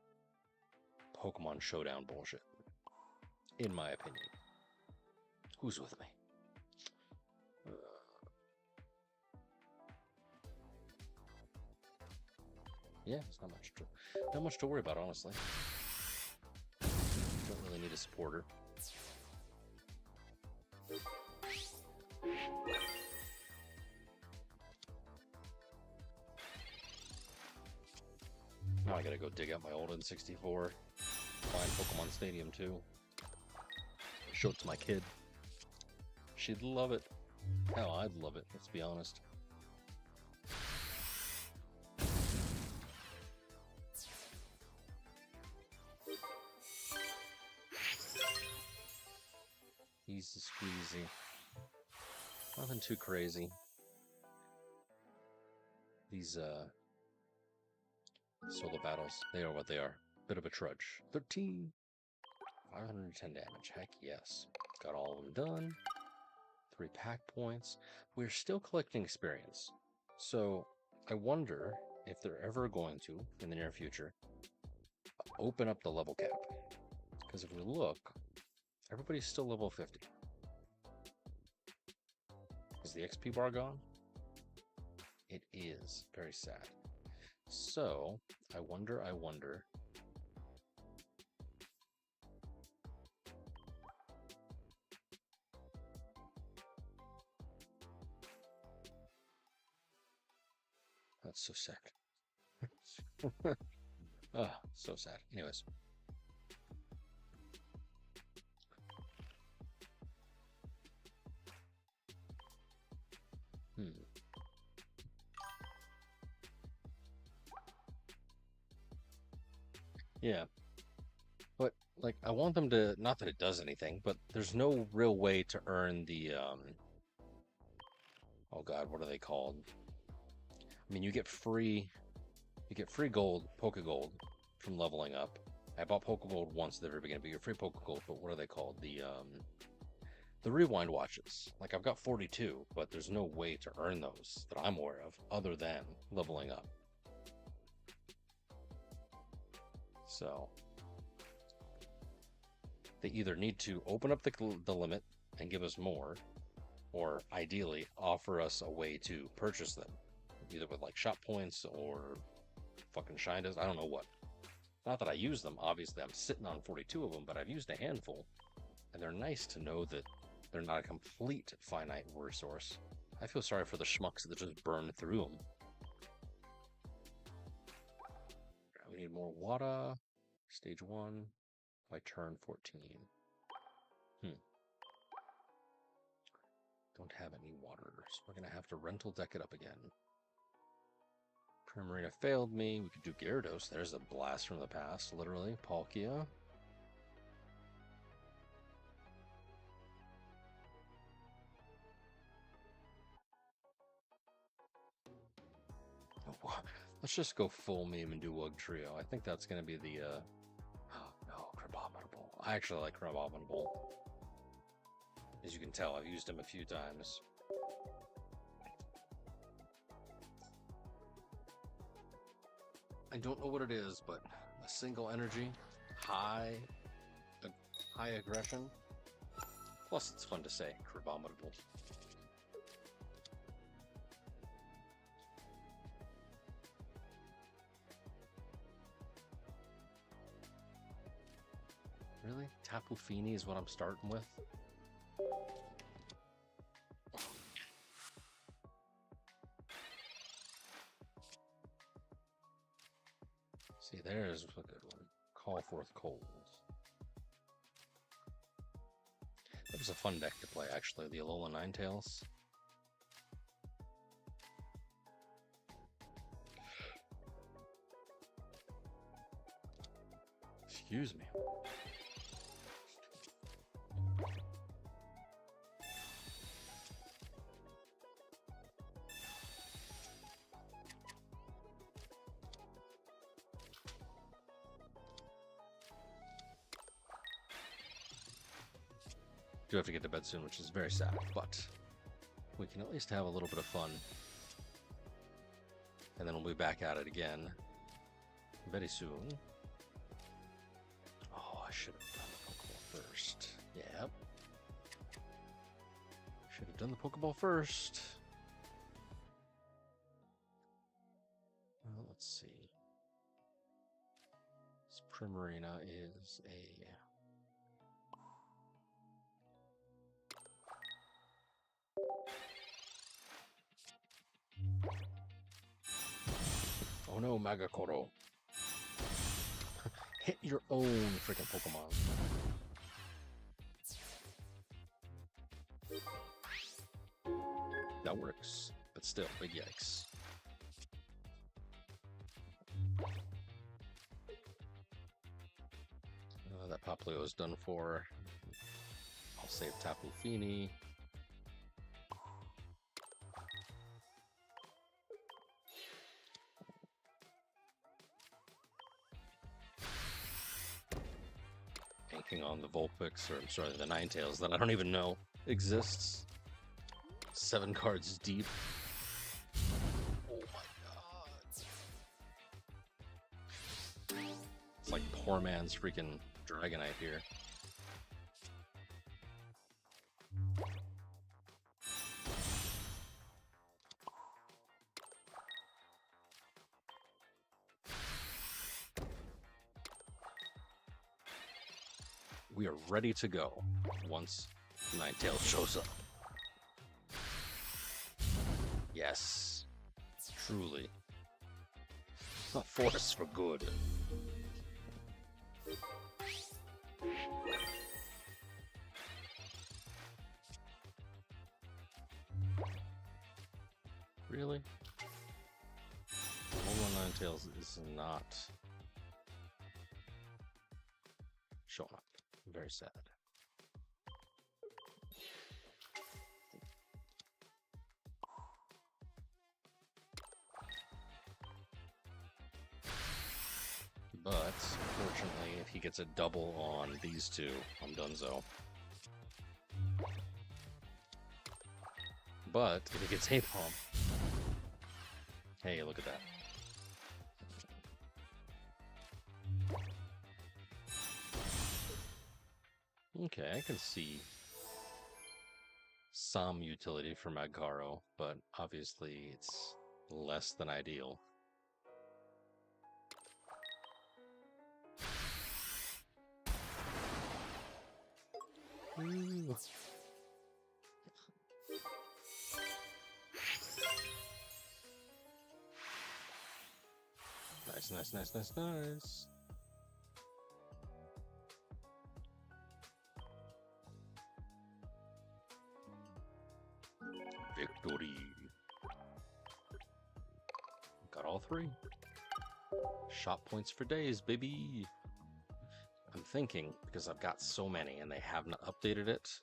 Pokemon Showdown bullshit, in my opinion. Who's with me? Yeah, it's not much to worry about, honestly. Don't really need a supporter. Now I gotta go dig out my old N64, find Pokemon Stadium 2, show it to my kid. She'd love it. Hell, I'd love it, let's be honest. Easy squeezy. Nothing too crazy. These solo battles, they are what they are. Bit of a trudge. 13. 510 damage. Heck yes. Got all of them done. 3 pack points. We're still collecting experience. So I wonder if they're ever going to, in the near future, open up the level cap. Because if we look, everybody's still level 50. Is the XP bar gone? It is. Very sad. So, I wonder. That's so sad. Oh, so sad. Anyways. Yeah. But, like, I want them to, not that it does anything, but there's no real way to earn the, oh god, what are they called? I mean, you get free gold, Pokegold, from leveling up. I bought Pokegold once at the very beginning, but you get free Pokegold, but what are they called? The rewind watches. Like, I've got 42, but there's no way to earn those that I'm aware of, other than leveling up. So they either need to open up the limit and give us more, or ideally offer us a way to purchase them, either with like shop points or fucking shine dust. I don't know what. Not that I use them. Obviously, I'm sitting on 42 of them, but I've used a handful, and they're nice to know that they're not a complete finite resource. I feel sorry for the schmucks that just burn through them. We need more water. Stage 1 by turn 14. Don't have any water, so we're going to have to rental deck it up again. Primarina failed me. We could do Gyarados. There's a blast from the past, literally. Palkia. Let's just go full meme and do Wug Trio. I think that's going to be the, oh, no, Crabominable. I actually like Crabominable. As you can tell, I've used him a few times. I don't know what it is, but a single energy, high aggression. Plus, it's fun to say, Crabominable. Really? Tapu Fini is what I'm starting with? See, there's a good one. Call forth cold. That was a fun deck to play, actually, the Alola Ninetales. Excuse me. Do have to get to bed soon, which is very sad, but we can at least have a little bit of fun. And then we'll be back at it again very soon. Oh, I should have done the Pokeball first. Yep. Should have done the Pokeball first. Well, let's see. This Primarina is a... Oh no, Magakoro. Hit your own freaking Pokemon. That works, but still, big yikes. That Popplio is done for. I'll save Tapu Fini. On the Vulpix, or I'm sorry, the Ninetales that I don't even know exists. 7 cards deep. Oh my god. It's like poor man's freaking Dragonite here. We are ready to go once Ninetales shows up. Yes, truly. A force for good. Really? Alola Ninetales is not showing up. Very sad. But, unfortunately, if he gets a double on these two, I'm donezo. But, if he gets Apom... Hey, look at that. Okay, I can see some utility for Magcaro, but obviously it's less than ideal. Ooh. Nice. Victory. Got all three. Shop points for days, baby. I'm thinking, because I've got so many and they haven't updated it,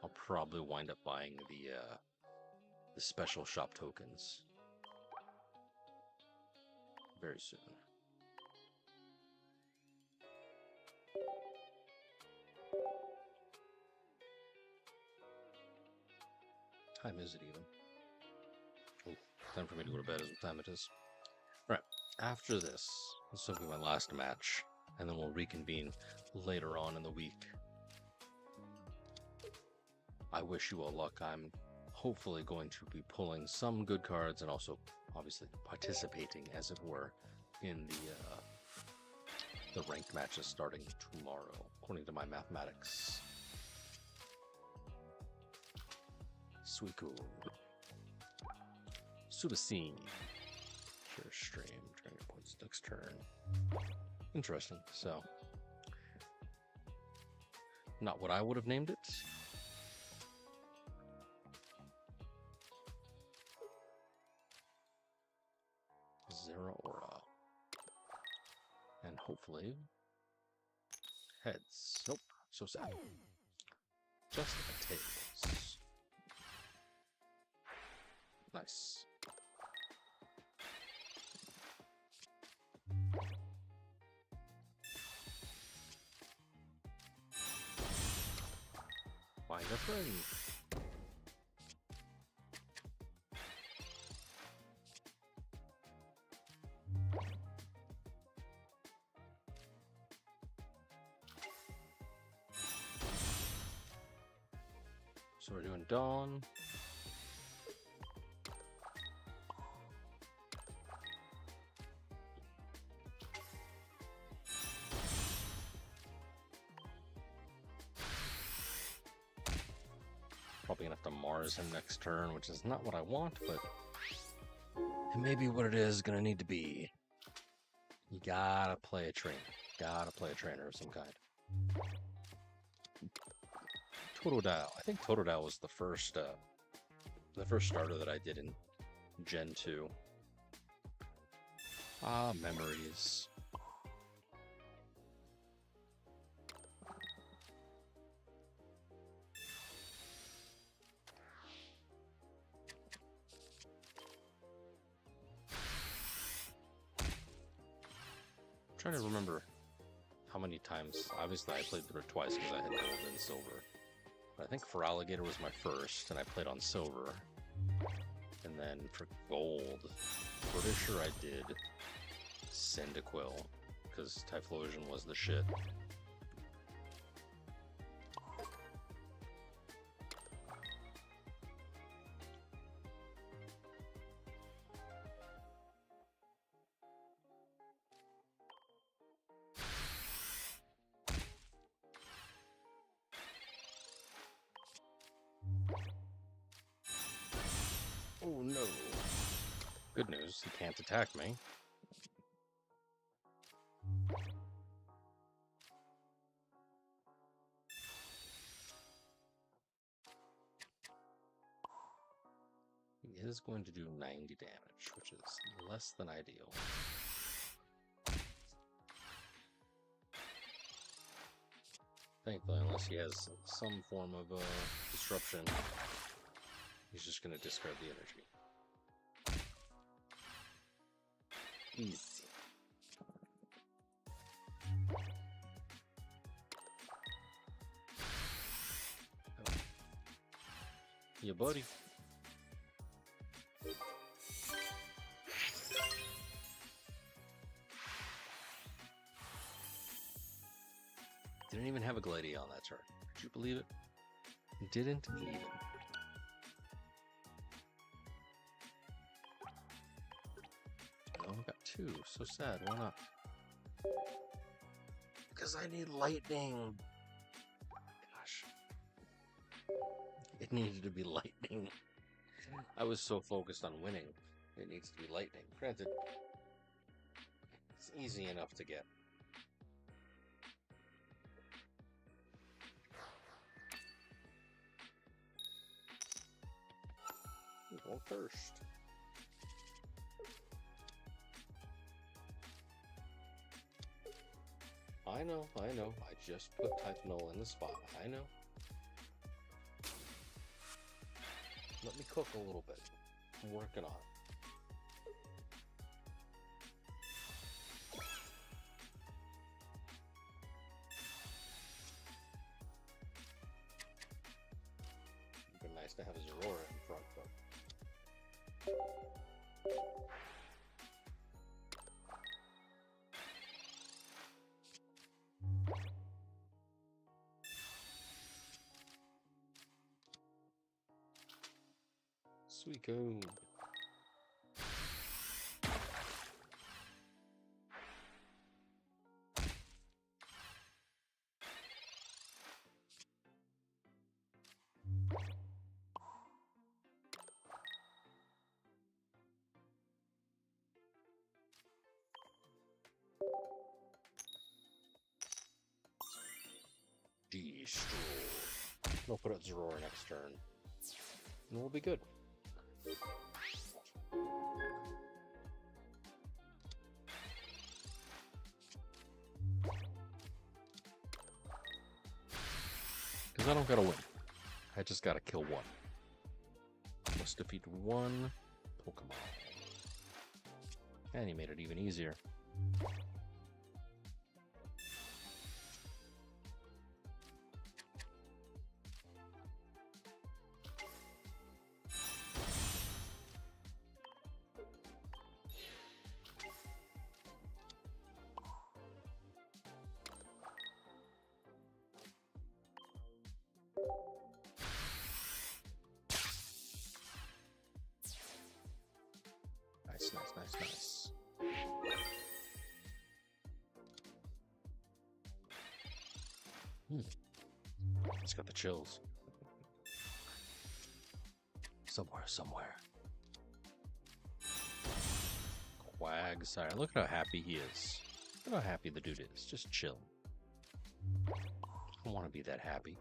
I'll probably wind up buying the special shop tokens very soon. What time is it even? Oh, time for me to go to bed is what time it is. Right, after this will be my last match, and then we'll reconvene later on in the week. I wish you all luck. I'm hopefully going to be pulling some good cards and also obviously participating, as it were, in the ranked matches starting tomorrow, according to my mathematics. Suiku. Subasine. Share stream. Turn your points next turn. Interesting. So, not what I would have named it. Zero aura. And hopefully heads. Nope. So sad. Just a tails. Nice. Find a friend. So we're doing Dawn. Probably gonna have to Mars him next turn, which is not what I want, but it may be what it is gonna need to be. You gotta play a trainer. Gotta play a trainer of some kind. Totodile. I think Totodile was the first starter that I did in Gen 2. Ah, memories. I'm trying to remember how many times. Obviously, I played through it twice because I had gold and silver. But I think for Alligator was my first, and I played on silver. And then for gold, pretty sure I did Cyndaquil, because Typhlosion was the shit. Oh no. Good news, he can't attack me. He is going to do 90 damage, which is less than ideal. Thankfully, unless he has some form of disruption, he's just going to discard the energy. Easy. Oh. Yeah, buddy. Didn't even have a Gladiator on that turn. Could you believe it? Didn't even. too. So sad. Why not? Because I need lightning. Gosh. It needed to be lightning. I was so focused on winning. It needs to be lightning. Granted, it's easy enough to get. Go first. I know. I just put Typhonol in the spot. I know. Let me cook a little bit. I'm working on it. It'd be nice to have a Zorora in front, but... Suicune. Destroy. We'll put out Zorora next turn. And we'll be good. Because I don't gotta win. I just gotta kill one. Must defeat one Pokemon. And he made it even easier. Nice. It's got the chills. Somewhere. Quagsire. Look at how happy he is. Look at how happy the dude is. Just chill. I don't want to be that happy.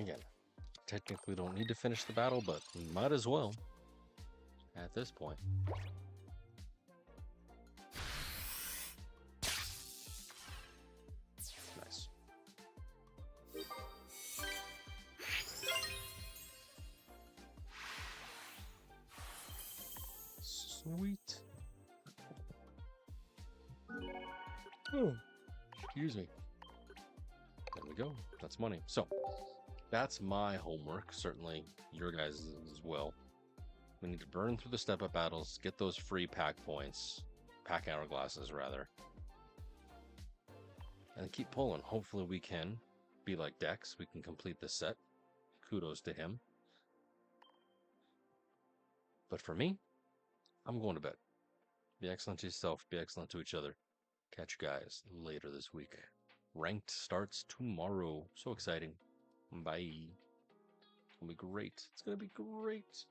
Again, technically don't need to finish the battle, but we might as well at this point. Nice. Sweet. Oh, excuse me. There we go. That's money. So, that's my homework. Certainly your guys as well. We need to burn through the step-up battles, get those free pack points, pack hourglasses rather, and keep pulling. Hopefully we can be like Dex. We can complete the set. Kudos to him. But for me, I'm going to bed. Be excellent to yourself. Be excellent to each other. Catch you guys later this week. Ranked starts tomorrow. So exciting. Bye. It's going to be great. It's going to be great.